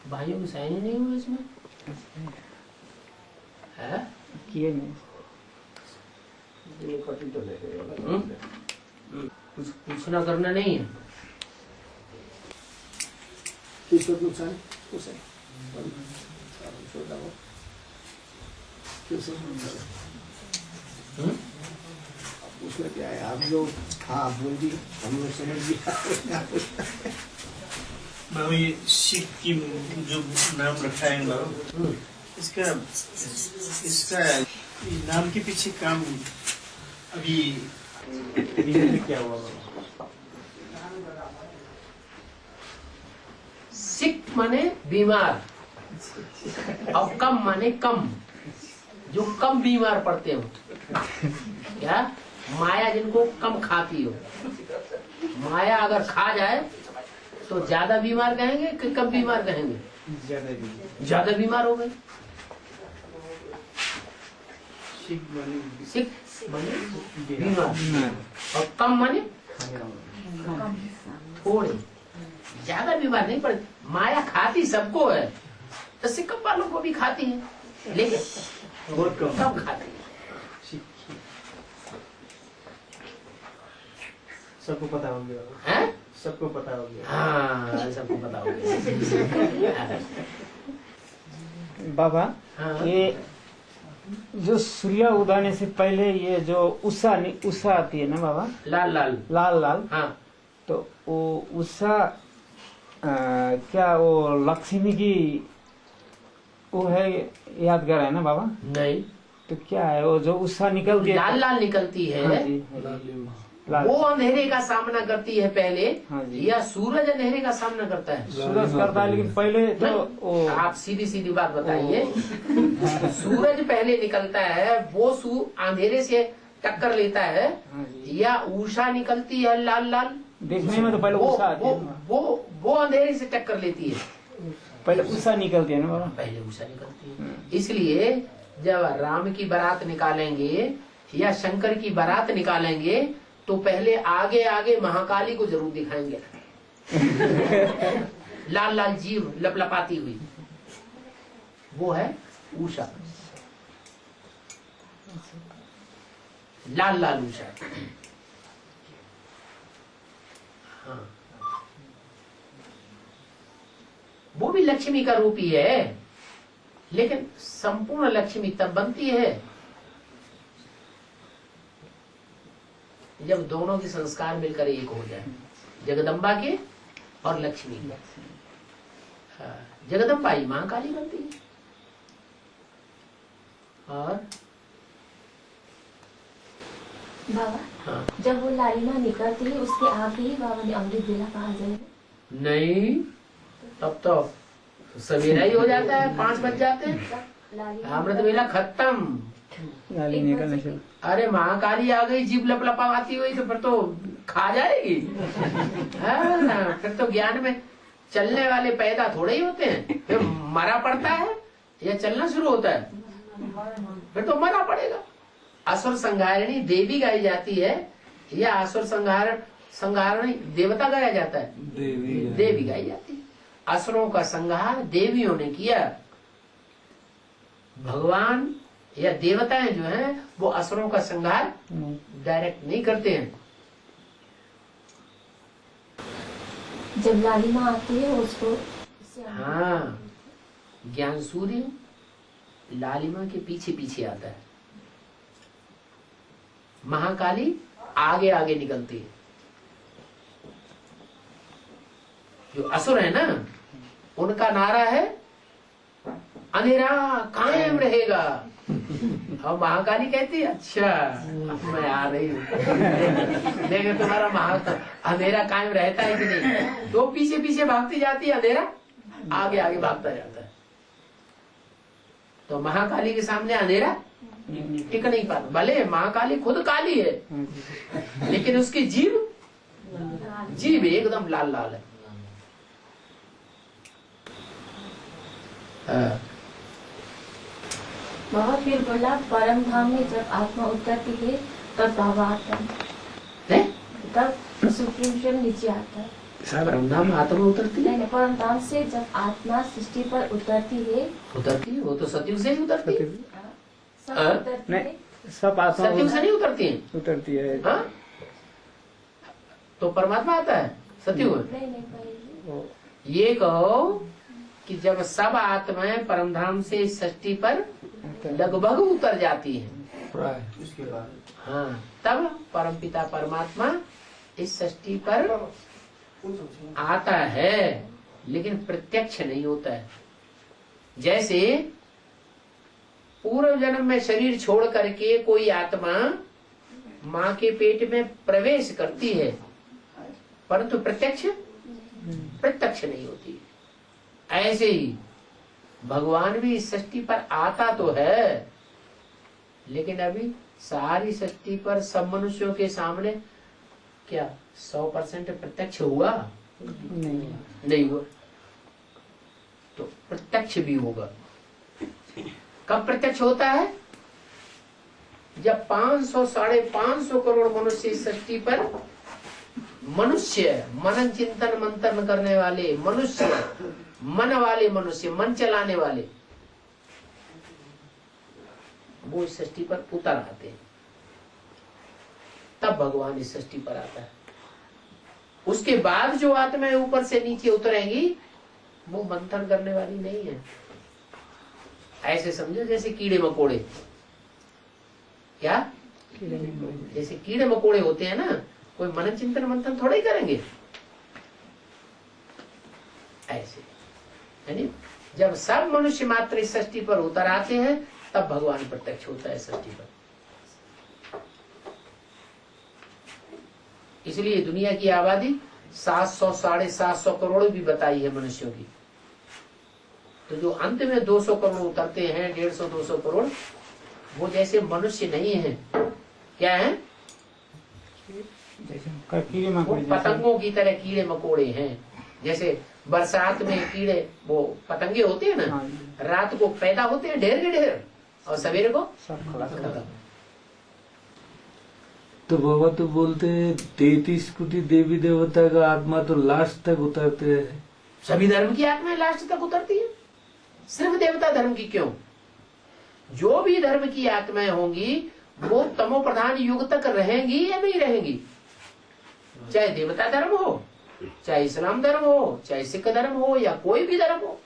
भाइयों की साइन ही नहीं हुई इसमें है किए नहीं। कुछ पूछना करना नहीं है। उसमें क्या है, आप लोग हाँ बोल दी, हम लोग समझ गया। बाबू ये सिख की जो नाम रखा है बाबू, इसका नाम के पीछे काम अभी क्या हुआ बाबू? सिक माने बीमार और कम माने कम, जो कम बीमार पड़ते हो। क्या माया जिनको कम खाती हो, माया अगर खा जाए तो ज्यादा बीमार कहेंगे कि कम बीमार कहेंगे? ज्यादा बीमार हो गए। सिक माने बीमार और कम माने थोड़े, ज्यादा बीमार नहीं पड़े। माया खाती सबको है, तो सिक्कम वालों को भी खाती है, लेकिन बहुत कम खाती है। सबको पता हो गया हैं? सबको पता हो गया। हाँ, सबको पता हो गया। बाबा हाँ। ये जो सूर्य उदय से पहले ये जो उषा आती है ना बाबा, लाल लाल लाल लाल, हाँ, तो वो उषा क्या वो लक्ष्मी की वो है, यादगार है ना बाबा? नहीं, तो क्या है वो जो उषा निकलती है? लाल लाल निकलती है। हाँ जी, लाल। वो अंधेरे का सामना करती है पहले, हाँ जी। या सूरज अंधेरे का सामना करता है? सूरज करता है, लेकिन पहले तो वो आप सीधी सीधी बात बताइए। सूरज पहले निकलता है, वो अंधेरे से टक्कर लेता है, हाँ जी। या उषा निकलती है लाल लाल? देखने में तो पहले उषा आती है ना। वो अंधेरे से टक्कर लेती है। पहले उषा निकलती है ना बाबा? पहले उषा निकलती है। इसलिए जब राम की बारात निकालेंगे या शंकर की बारात निकालेंगे, तो पहले आगे आगे महाकाली को जरूर दिखाएंगे। लाल लाल जीव लपलपाती हुई, वो है उषा, लाल लाल उषा। हाँ, वो भी लक्ष्मी का रूप ही है, लेकिन संपूर्ण लक्ष्मी तब बनती है जब दोनों के संस्कार मिलकर एक हो जाए, जगदम्बा के और लक्ष्मी के। जगदम्बा ही महाकाली बनती है। और बाबा, हाँ, जब वो लालिमा निकलती है उसके आगे ही बाबा ने अमृत बेला कहा जाएगा? नहीं, तब तो सवेरा ही हो जाता है, 5 बज जाते हैं, अमृत वेला खत्म। लाली निकलने से अरे महाकाली आ गई जीभ लपलपाती हुई, तो फिर तो खा जाएगी। हाँ, फिर तो ज्ञान में चलने वाले पैदा थोड़े ही होते हैं, फिर मरा पड़ता है या चलना शुरू होता है, फिर तो मरा पड़ेगा। असुर संहारिणी देवी गाई जाती है या असुर संहारिणी देवता गाया जाता है? देवी गाई जाती है। असुरों का संहार देवियों ने किया। भगवान या देवताएं जो हैं वो असुरों का संहार डायरेक्ट नहीं करते हैं। जब लालिमा आती है उसको, हाँ, ज्ञान सूर्य लालिमा के पीछे पीछे आता है, महाकाली आगे आगे निकलती है। जो असुर है ना, उनका नारा है अंधेरा कायम रहेगा, और महाकाली कहती है अच्छा मैं आ रही हूँ। देखो तुम्हारा अंधेरा कायम रहता है कि नहीं, तो पीछे पीछे भागती जाती है, अंधेरा आगे आगे भागता जाता है। तो महाकाली के सामने अंधेरा टिक नहीं पाता। भले महाकाली खुद काली है, लेकिन उसकी जीभ एकदम लाल लाल है। बाबा फिर बोला परम धाम में जब आत्मा उतरती है तब बाबा आता है, तब सुप्रीम नीचे आता है। परमधाम आत्मा उतरती है, नहीं, परमधाम से जब आत्मा सृष्टि पर उतरती है, वो तो सतयुग से ही उतरती है, सब हाँ? उतरती है। नहीं सब आत्मा सतयुग से नहीं उतरती है, उतरती है। हाँ? तो परमात्मा आता है सतयुग में। नहीं भाई, ये कहो कि जब सब आत्माएं परमधाम से सृष्टि पर लगभग उतर जाती हैं, उसके बाद हाँ, तब परमपिता परमात्मा इस सृष्टि पर आता है, लेकिन प्रत्यक्ष नहीं होता है। जैसे पूर्व जन्म में शरीर छोड़ करके कोई आत्मा माँ के पेट में प्रवेश करती है, परंतु प्रत्यक्ष नहीं होती। ऐसे ही भगवान भी इस सृष्टि पर आता तो है, लेकिन अभी सारी सृष्टि पर सब मनुष्यों के सामने क्या 100% प्रत्यक्ष हुआ? नहीं हुआ। तो प्रत्यक्ष भी होगा। कब प्रत्यक्ष होता है? जब 500 550 करोड़ मनुष्य इस सृष्टि पर मनुष्य, मनन चिंतन मंथन करने वाले मनुष्य, मन वाले मनुष्य, मन चलाने वाले, वो इस सृष्टि पर उतर आते हैं, तब भगवान इस सृष्टि पर आता है। उसके बाद जो आत्माएं ऊपर से नीचे उतरेंगी वो मंथन करने वाली नहीं है। ऐसे समझो जैसे कीड़े मकोड़े, क्या जैसे कीड़े मकोड़े होते हैं ना, कोई मनन चिंतन मंथन थोड़ा ही करेंगे। ऐसे यानी जब सब मनुष्य मात्र इस सृष्टि पर उतर आते हैं तब भगवान प्रत्यक्ष होता है सृष्टि पर। इसलिए दुनिया की आबादी 700 750 करोड़ भी बताई है मनुष्यों की। तो जो अंत में 200 करोड़ उतरते हैं, 150 200 करोड़, वो जैसे मनुष्य नहीं है, क्या है? कीड़े वो मकोड़े पतंगों की तरह कीड़े मकोड़े हैं। जैसे बरसात में कीड़े, वो पतंगे होते हैं ना, रात को पैदा होते हैं ढेर के ढेर, और सवेरे को सब खत्म। तो बाबा तो बोलते 33 कोटि देवी देवता का आत्मा तो लास्ट तक उतरते हैं। सभी धर्म की आत्माएं लास्ट तक उतरती है, सिर्फ देवता धर्म की क्यों? जो भी धर्म की आत्माएं होंगी वो तमो प्रधान युग तक रहेंगी या नहीं रहेंगी? चाहे देवता धर्म हो, चाहे इस्लाम धर्म हो, चाहे सिख धर्म हो, या कोई भी धर्म हो।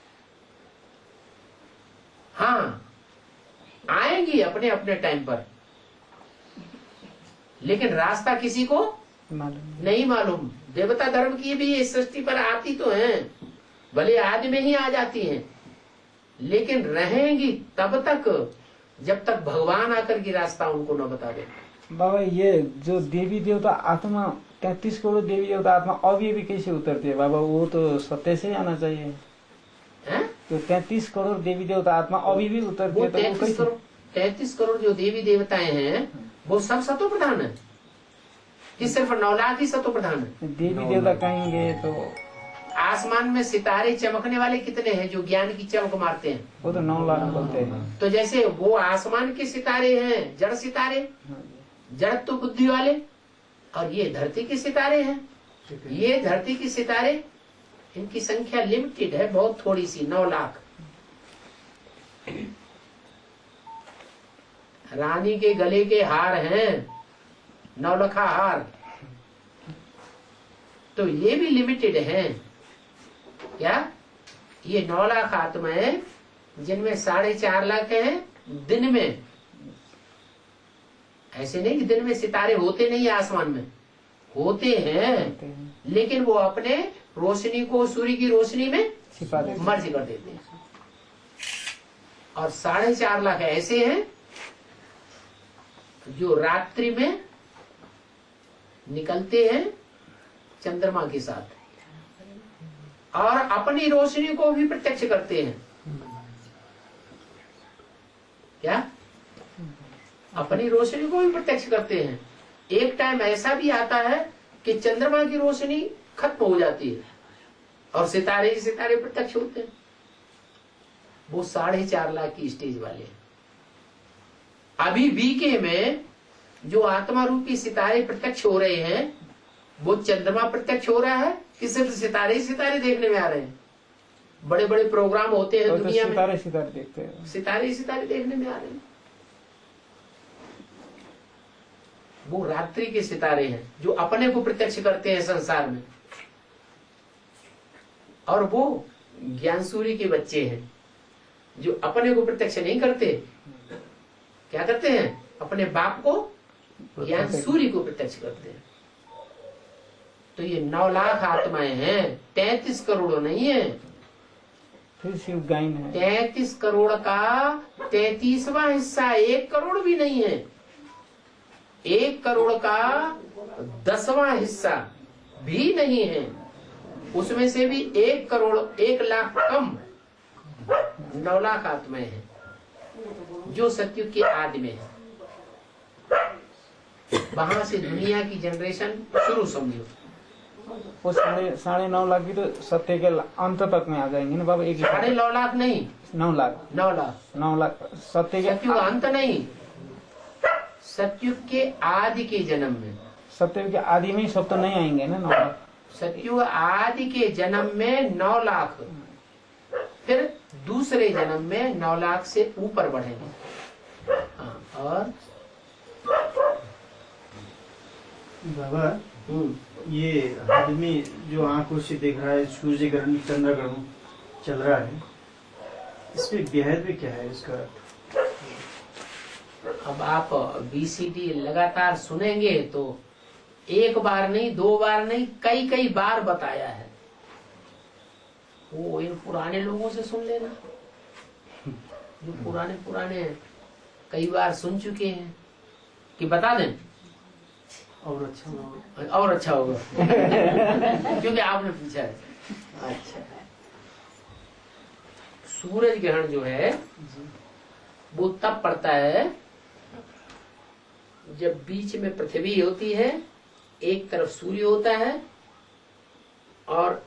हाँ, आएंगी अपने अपने टाइम पर, लेकिन रास्ता किसी को नहीं मालूम। देवता धर्म की भी इस सृष्टि पर आती तो हैं, भले आदि में ही आ जाती हैं, लेकिन रहेंगी तब तक जब तक भगवान आकर के रास्ता उनको न बता दे। बाबा ये जो देवी देवता आत्मा 33 करोड़ देवी देवता आत्मा अभी भी कैसे उतरती है बाबा? वो तो सत्य से आना चाहिए हैं? तो 33 करोड़ देवी देवता आत्मा अभी भी उतरती वो है, तो वो 33 करोड़ जो देवी देवताएं हैं वो सब सतो प्रधान है कि सिर्फ 9 लाख ही सतो प्रधान है? देवी देवता कहेंगे तो आसमान में सितारे चमकने वाले कितने हैं जो ज्ञान की चमक मारते हैं? वो तो 9 लाख बोलते हैं। तो जैसे वो आसमान के सितारे हैं, जड़ सितारे, जड़त्व बुद्धि वाले, और ये धरती के सितारे हैं। ये धरती के सितारे, इनकी संख्या लिमिटेड है, बहुत थोड़ी सी, 9 लाख। रानी के गले के हार हैं 9 लखा हार, तो ये भी लिमिटेड हैं। क्या ये 9 लाख आत्माएं, जिनमें 4.5 लाख हैं दिन में। ऐसे नहीं कि दिन में सितारे होते नहीं, आसमान में होते हैं, लेकिन वो अपने रोशनी को सूर्य की रोशनी में छिपा देते मर्ज कर देते हैं। और 4.5 लाख ऐसे हैं जो रात्रि में निकलते हैं चंद्रमा के साथ और अपनी रोशनी को भी प्रत्यक्ष करते हैं। क्या? अपनी रोशनी को भी प्रत्यक्ष करते हैं। एक टाइम ऐसा भी आता है कि चंद्रमा की रोशनी खत्म हो जाती है और सितारे ही सितारे प्रत्यक्ष होते हैं। वो 4.5 लाख की स्टेज वाले हैं। अभी बीके में जो आत्मा रूपी सितारे प्रत्यक्ष हो रहे हैं, वो चंद्रमा प्रत्यक्ष हो रहा है कि सिर्फ सितारे ही सितारे देखने में आ रहे हैं? बड़े बड़े प्रोग्राम होते हैं तो दुनिया में, सितारे सितारे देखते हैं। सितारे ही सितारे देखने में आ रहे हैं। वो रात्रि के सितारे हैं जो अपने को प्रत्यक्ष करते हैं संसार में, और वो ज्ञान सूर्य के बच्चे हैं जो अपने को प्रत्यक्ष नहीं करते। क्या करते हैं? अपने बाप को, ज्ञान सूर्य को प्रत्यक्ष करते हैं। तो ये 9 लाख आत्माएं हैं, 33 करोड़ नहीं है। फिर शिव गायन है। 33 करोड़ का 33वां हिस्सा 1 करोड़ भी नहीं है। 1 करोड़ का 10वां हिस्सा भी नहीं है। उसमें से भी 1 करोड़ 1 लाख कम 9 लाख आत्माएं हैं जो सत्युग के आदि में है। वहां से दुनिया की जनरेशन शुरू समझो। वो 9.5 लाख की तो सत्य के अंत तक में आ जाएंगे ना बाबा। 9.5 लाख नहीं, 9 लाख 9 लाख सत्य के सत्युग अंत नहीं, सत्युग के आदि के जन्म में। सत्य के आदि में ही सब तो नहीं आएंगे ना 9 लाख। सत्युग आदि के जन्म में 9 लाख, फिर दूसरे जन्म में 9 लाख से ऊपर बढ़ेंगे। और बाबा ये आदमी जो आंखों से देख रहा है, सूर्य ग्रहण चंद्र ग्रहण चल रहा है, इसमें बेहद भी क्या है इसका? अब आप BCD लगातार सुनेंगे तो 1 बार नहीं, 2 बार नहीं, कई बार बताया है। वो इन पुराने लोगों से सुन लेना जो पुराने कई बार सुन चुके हैं, कि बता दें और अच्छा होगा। और अच्छा होगा क्योंकि आपने पूछा है। अच्छा, सूरज ग्रहण जो है वो तब पड़ता है जब बीच में पृथ्वी होती है, एक तरफ सूर्य होता है और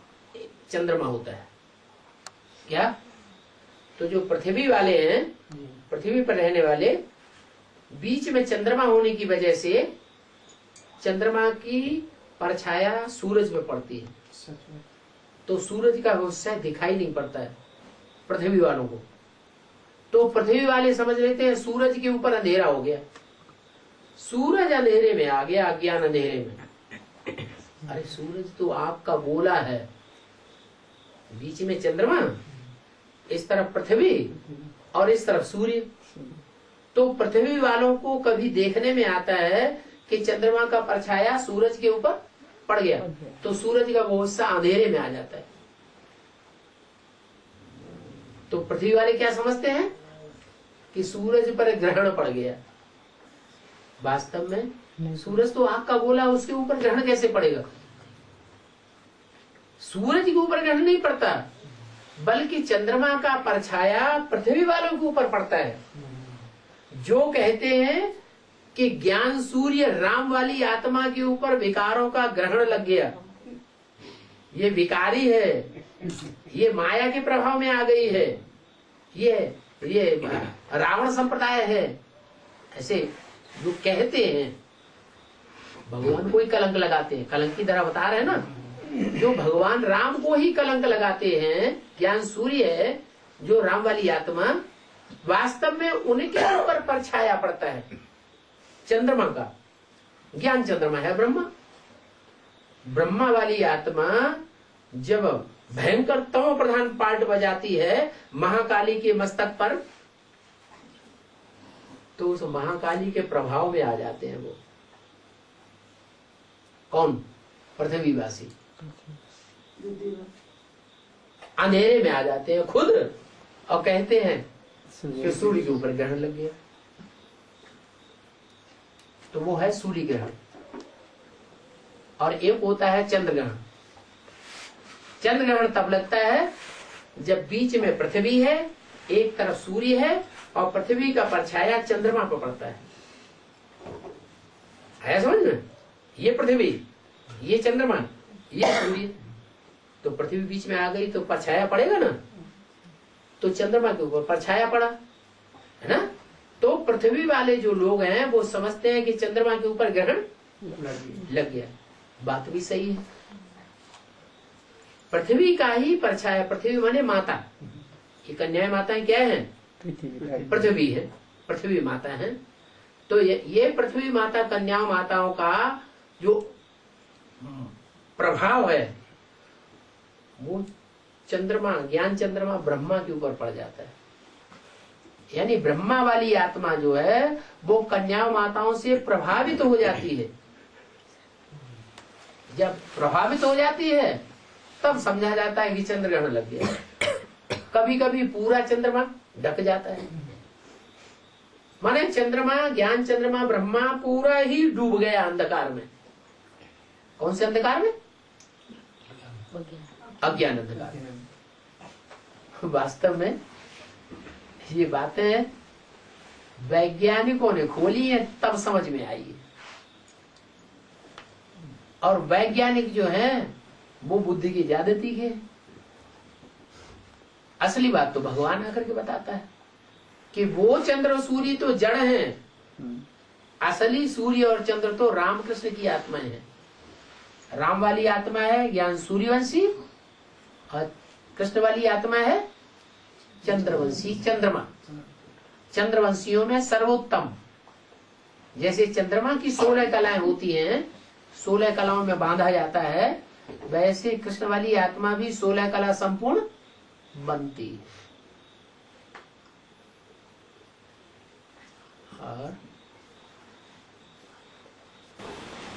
चंद्रमा होता है। क्या? तो जो पृथ्वी वाले हैं, पृथ्वी पर रहने वाले, बीच में चंद्रमा होने की वजह से चंद्रमा की परछाया सूरज में पड़ती है, तो सूरज का व्यवसाय दिखाई नहीं पड़ता है पृथ्वी वालों को। तो पृथ्वी वाले समझ लेते हैं सूरज के ऊपर अंधेरा हो गया, सूरज अंधेरे में आ गया, अज्ञान अंधेरे में। अरे सूरज तो आपका गोला है, बीच में चंद्रमा, इस तरफ पृथ्वी और इस तरफ सूर्य। तो पृथ्वी वालों को कभी देखने में आता है कि चंद्रमा का परछाया सूरज के ऊपर पड़ गया, तो सूरज का वो हिस्सा अंधेरे में आ जाता है। तो पृथ्वी वाले क्या समझते हैं कि सूरज पर ग्रहण पड़ गया। वास्तव में सूरज तो आग का गोला, उसके ऊपर ग्रहण कैसे पड़ेगा? सूरज के ऊपर ग्रहण नहीं पड़ता, बल्कि चंद्रमा का परछाया पृथ्वी वालों के ऊपर पड़ता है। जो कहते हैं कि ज्ञान सूर्य राम वाली आत्मा के ऊपर विकारों का ग्रहण लग गया, ये विकारी है, ये माया के प्रभाव में आ गई है, ये रावण संप्रदाय है, ऐसे जो कहते हैं भगवान को ही कलंक लगाते हैं। कलंक की तरह बता रहे हैं ना, जो भगवान राम को ही कलंक लगाते हैं, ज्ञान सूर्य है जो राम वाली आत्मा, वास्तव में उनके ऊपर परछाया पड़ता है चंद्रमा का। ज्ञान चंद्रमा है ब्रह्मा। ब्रह्मा वाली आत्मा जब भयंकर तमो प्रधान पार्ट बजाती है महाकाली के मस्तक पर, तो उस महाकाली के प्रभाव में आ जाते हैं वो। कौन? पृथ्वीवासी अंधेरे में आ जाते हैं खुद, और कहते हैं कि सूर्य के ऊपर ग्रहण लग गया। तो वो है सूर्य ग्रहण। और एक होता है चंद्र ग्रहण। चंद्र ग्रहण तब लगता है जब बीच में पृथ्वी है, एक तरफ सूर्य है और पृथ्वी का परछाया चंद्रमा पर पड़ता है। समझ में? ये पृथ्वी, ये चंद्रमा, ये सूर्य। तो पृथ्वी बीच में आ गई तो परछाया पड़ेगा ना, तो चंद्रमा के ऊपर परछाया पड़ा है ना। तो पृथ्वी वाले जो लोग हैं वो समझते हैं कि चंद्रमा के ऊपर ग्रहण लग गया। बात भी सही है, पृथ्वी का ही परछाया। पृथ्वी माने माता। ये कन्या माताएं क्या है? पृथ्वी है, पृथ्वी माता है। तो ये पृथ्वी माता कन्या माताओं का जो प्रभाव है वो चंद्रमा, ज्ञान चंद्रमा ब्रह्मा के ऊपर पड़ जाता है। यानी ब्रह्मा वाली आत्मा जो है वो कन्या माताओं से प्रभावित हो जाती है। जब प्रभावित हो जाती है तब समझा जाता है कि चंद्र ग्रहण लग गया। कभी कभी पूरा चंद्रमा ढक जाता है, माने चंद्रमा, ज्ञान चंद्रमा ब्रह्मा पूरा ही डूब गया अंधकार में। कौन से अंधकार में? अज्ञान अंधकार। वास्तव में ये बातें वैज्ञानिकों ने खोली है तब समझ में आई है। और वैज्ञानिक जो है वो बुद्धि की ज्यादा तीख है। असली बात तो भगवान आकर के बताता है कि वो चंद्र और सूर्य तो जड़ हैं। असली सूर्य और चंद्र तो रामकृष्ण की आत्माएं हैं। राम वाली आत्मा है ज्ञान सूर्यवंशी और कृष्ण वाली आत्मा है चंद्रवंशी, चंद्रमा। चंद्रवंशियों में सर्वोत्तम। जैसे चंद्रमा की 16 कलाएं होती हैं, 16 कलाओं में बांधा जाता है, वैसे कृष्ण वाली आत्मा भी 16 कला संपूर्ण बनती है। और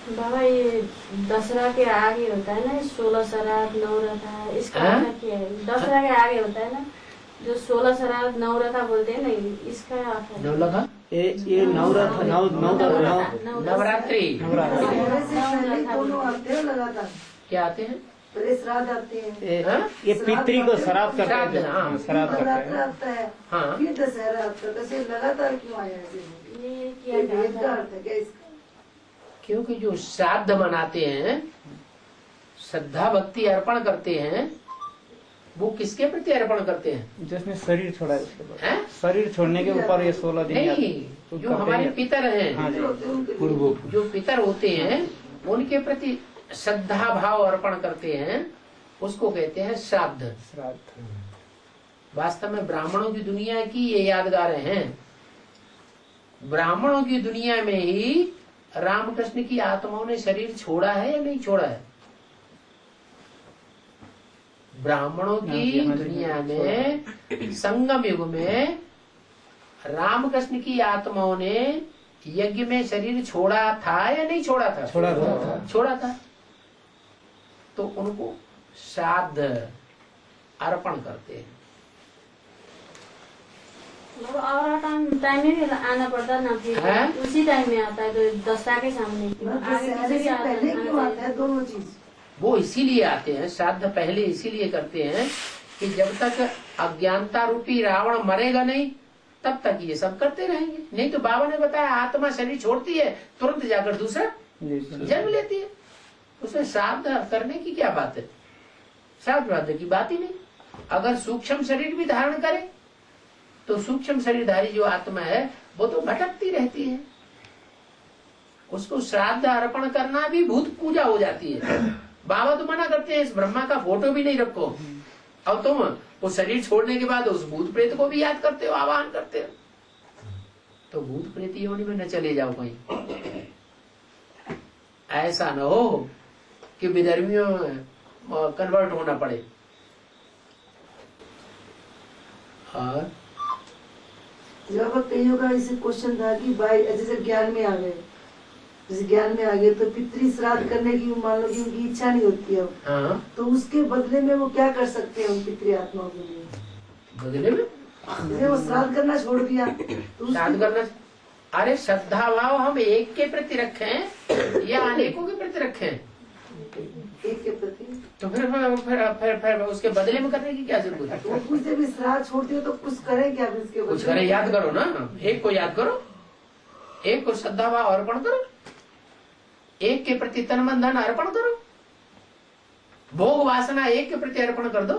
बाबा ये दसरा के आगे होता है ना 16 श्राद्ध नवरथा, इसका अर्थ क्या है? दसरा के आगे होता है ना जो 16 श्राद्ध नवरथा बोलते हैं ना, इसका अर्थ नवलखा ये नवरथा नवरात्रि दोनों आते हैं लगातार। क्या आते हैं? श्राद्ध आते हैं, ये पितरी को श्राद्ध करते हैं। श्राद्ध, हाँ। श्राद्ध करते नवरात्र हैं। आता है, हाँ। फिर दशहरा आता है। वैसे लगातार क्यों आया ऐसे? ये ये वेद का क्या अर्थ है क्या इसका? क्योंकि जो श्राद्ध मनाते हैं, श्रद्धा भक्ति अर्पण करते हैं, वो किसके प्रति अर्पण करते हैं? जिसने शरीर छोड़ा है उसके बाद, हैं? शरीर छोड़ने के ऊपर ये 16 दिन नहीं, तो जो करते हमारे हैं। पितर हैं, हाँ जी। पूर्व जो पितर होते हैं उनके प्रति श्रद्धा भाव अर्पण करते हैं, उसको कहते हैं श्राद्ध। श्राद्ध। वास्तव में ब्राह्मणों की दुनिया की ये यादगारें हैं। ब्राह्मणों की दुनिया में ही रामकृष्ण की आत्माओं ने शरीर छोड़ा है या नहीं छोड़ा है? ब्राह्मणों की दुनिया में संगम युग में रामकृष्ण की आत्माओं ने यज्ञ में शरीर छोड़ा था या नहीं छोड़ा था? छोड़ा था। तो उनको श्राद्ध अर्पण करते हैं। और टाइम में भी आना पड़ता ना, फिर हैं? उसी टाइम में आता है तो दशहरा के सामने दशहरे से पहले क्यों आता है दोनों चीज? वो इसीलिए आते हैं, श्राद्ध पहले इसीलिए करते हैं कि जब तक अज्ञानता रूपी रावण मरेगा नहीं तब तक ये सब करते रहेंगे। नहीं तो बाबा ने बताया आत्मा शरीर छोड़ती है तुरंत जाकर दूसरा जन्म लेती है। उसमें श्राद्ध करने की क्या बात है? श्राद्ध की बात ही नहीं। अगर सूक्ष्म शरीर भी धारण करे तो सूक्ष्म शरीरधारी जो आत्मा है वो तो भटकती रहती है। उसको श्राद्ध अर्पण करना भी भूत पूजा हो जाती है। बाबा तो मना करते हैं इस ब्रह्मा का फोटो भी नहीं रखो, और तुम वो शरीर छोड़ने के बाद उस भूत प्रेत को भी याद करते हो, आवाहन करते हो, तो भूत प्रेत योनि में न चले जाओ कहीं। ऐसा न हो कि विधर्मियों में कन्वर्ट होना पड़े। और जब कईयों का इसे क्वेश्चन था कि भाई जैसे ज्ञान में आ गए, जैसे ज्ञान में आ गए तो पितृ श्राद्ध करने की मान लो कि उनकी इच्छा नहीं होती है, हाँ, तो उसके बदले में वो क्या कर सकते हैं उन पितृ आत्माओं के लिए? बदले में जैसे वो श्राद्ध करना छोड़ दिया तो श्राद्ध करना। अरे श्रद्धा भाव हम एक के प्रति रखें या अनेकों के प्रति रखें, एक के प्रति, तो फिर उसके बदले में करने की क्या जरूरत है? तो कुछ भी श्राद्ध छोड़ते हो तो कुछ करें क्या फिर इसके कुछ बदले? करे, याद करो ना, एक को याद करो, एक को श्रद्धा भाव अर्पण करो, एक के प्रति तन मन धन अर्पण करो, भोग वासना एक के प्रति अर्पण कर दो।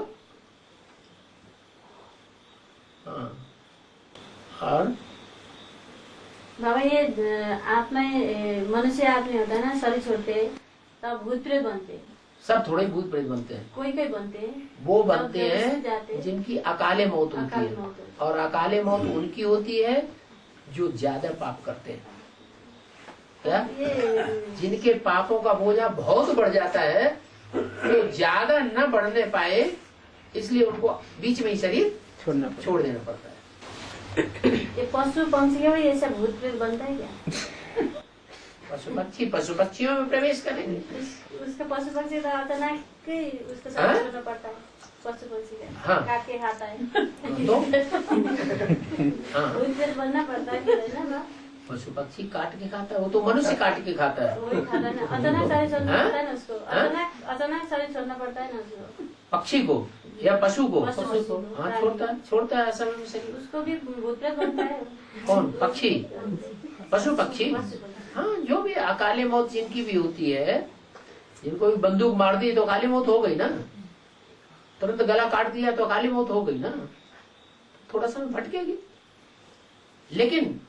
हाँ। और बाबा ये आत्मा मनुष्य आत्मा होता है ना, शरीर छोड़ते तब भूत प्रेत बनते, सब थोड़े भूत प्रेत बनते हैं। कोई कोई बनते हैं, वो बनते जब जब जाते हैं हैं। जिनकी अकाले मौत होती अकाले है, मौत होती है। और अकाले मौत उनकी होती है जो ज्यादा पाप करते हैं। क्या? ये जिनके पापों का बोझा बहुत बढ़ जाता है, तो ज्यादा न बढ़ने पाए, इसलिए उनको बीच में ही शरीर छोड़ देना पड़ता है। ये पशु पंछी का भी ऐसा भूत प्रेत बनता है क्या? पशु पक्षियों में प्रवेश करेंगे। उसका पशु पक्षी तो अचानक ही उसको हाँ? सब करना पड़ता है। पशु पक्षी का हाँ। काट के खाता है तो हाँ, भूत प्रेत बनना पड़ता है फिर, है ना? पशु पक्षी काट के खाता है, वो तो मनुष्य काट के खाता है। वही खाता है ना, अचानक शरीर छोड़ना हाँ? पड़ता है ना उसको। अचानक शरीर छोड़ना पड़ता है ना उसको। पक्षी को या पशु को? पशु को। हाँ, छोड़ता है असल में शरीर। उसको भी भूत प्रेत बनता है। कौन? पक्षी? पशु पक्षी? पशु। हाँ, जो भी अकाले मौत जिनकी भी होती है, जिनको भी बंदूक मार दी तो अकाली मौत हो गई ना, तुरंत गला काट दिया तो अकाली मौत हो गई ना, थोड़ा समय भटकेगी। लेकिन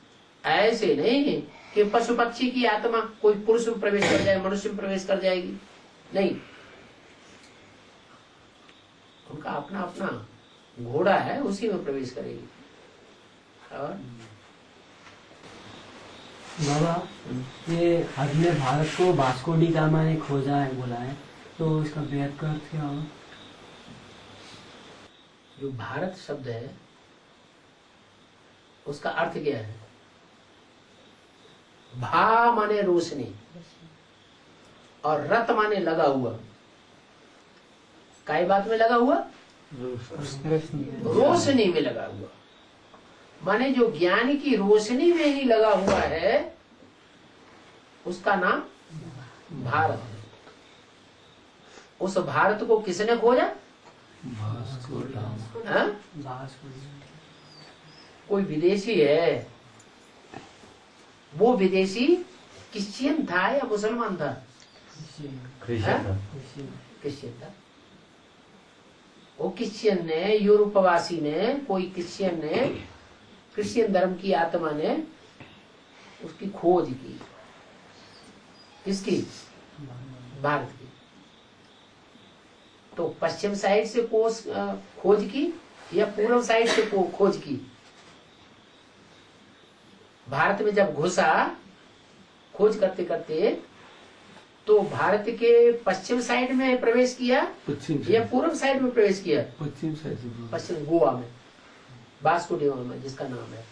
ऐसे नहीं कि पशु पक्षी की आत्मा कोई पुरुष में प्रवेश कर जाए, मनुष्य में प्रवेश कर जाएगी, नहीं। उनका अपना अपना घोड़ा है, उसी में प्रवेश करेगी। और बाबा, ये हद में भारत को वास्को डी गामा ने खोजा है बोला है, तो इसका बेहद का अर्थ क्या होगा? जो भारत शब्द है उसका अर्थ क्या है? भा माने रोशनी और रत माने लगा हुआ। काय बात में लगा हुआ? रोशनी में लगा हुआ। माने जो ज्ञान की रोशनी में ही लगा हुआ है, उसका नाम भारत है। उस भारत को किसने खोजा? हाँ? कोई विदेशी है, वो विदेशी क्रिश्चियन था या मुसलमान था? क्रिश्चियन था। वो क्रिश्चियन ने, यूरोपवासी ने, कोई क्रिश्चियन ने, क्रिश्चियन धर्म की आत्मा ने उसकी खोज की। किसकी? भारत की। तो पश्चिम साइड से खोज की या पूर्व साइड से खोज की? भारत में जब घुसा खोज करते करते, तो भारत के पश्चिम साइड में प्रवेश किया या पूर्व साइड में प्रवेश किया? पश्चिम साइड से। पश्चिम गोवा में, वास्को डी गामा में जिसका नाम है,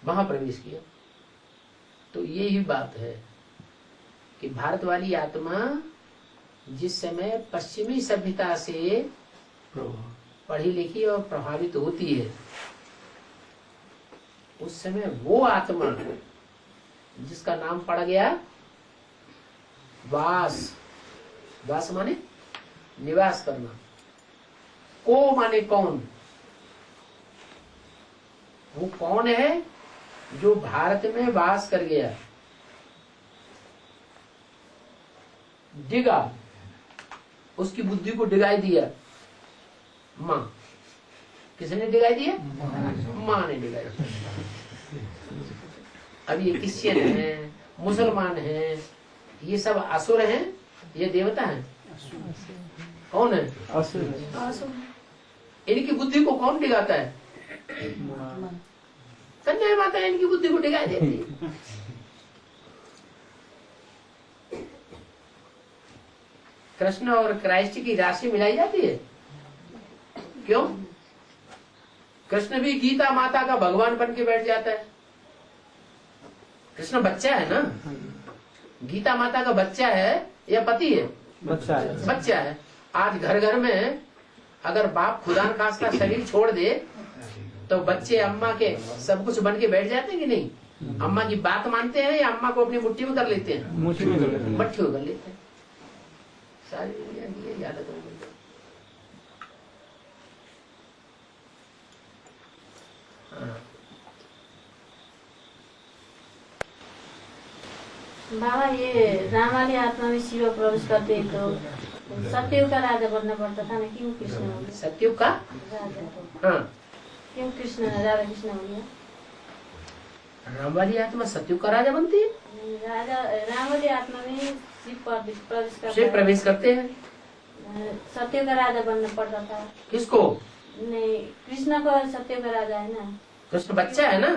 वहां प्रवेश किया। तो यही बात है कि भारत वाली आत्मा जिस समय पश्चिमी सभ्यता से पढ़ी लिखी और प्रभावित होती है, उस समय वो आत्मा जिसका नाम पड़ा गया वास। वास माने निवास करना, को माने कौन। वो कौन है जो भारत में वास कर गया? डिगा, उसकी बुद्धि को डिगाई दिया माँ। किसने डिगाई दिया? माँ ने डिगाई दिया। अब ये क्रिश्चियन है, मुसलमान है, ये सब असुर हैं, ये देवता हैं? कौन है? असुर। इनकी बुद्धि को कौन डिगाता है? कन्या माता इनकी बुद्धि को डिगा देती है। कृष्ण और क्राइस्ट की राशि मिलाई जाती है। क्यों? कृष्ण भी गीता माता का भगवान बन के बैठ जाता है। कृष्ण बच्चा है ना, गीता माता का बच्चा है या पति है? बच्चा है। बच्चा है। आज घर घर में अगर बाप खुदा न खास्ता शरीर छोड़ दे, तो बच्चे अम्मा के सब कुछ बन के बैठ जाते हैं कि नहीं? अम्मा की बात मानते हैं या अम्मा को अपनी मुट्ठी में कर लेते हैं? मुट्ठी में कर लेते हैं। मुट्ठी में कर लेते हैं। सारी दुनिया की यही आदत हो गई। हाँ। बाबा, ये राम वाली आत्मा में शिव प्रवेश करते हैं तो सत्ययुग का राजा बनना पड़ता था ना, क्यों कृष्ण हो गया? सत्ययुग का राजा। हाँ, क्यों कृष्ण, राधा कृष्ण हो गया? राम वाली आत्मा सत्ययुग का राजा बनती है। राजा राम वाली आत्मा में शिव प्रवेश करता शिव है। प्रवेश करते हैं। सत्य का राजा बनना पड़ रहा था। किसको? नहीं, कृष्ण को सत्य का राजा है ना। कृष्ण बच्चा है ना।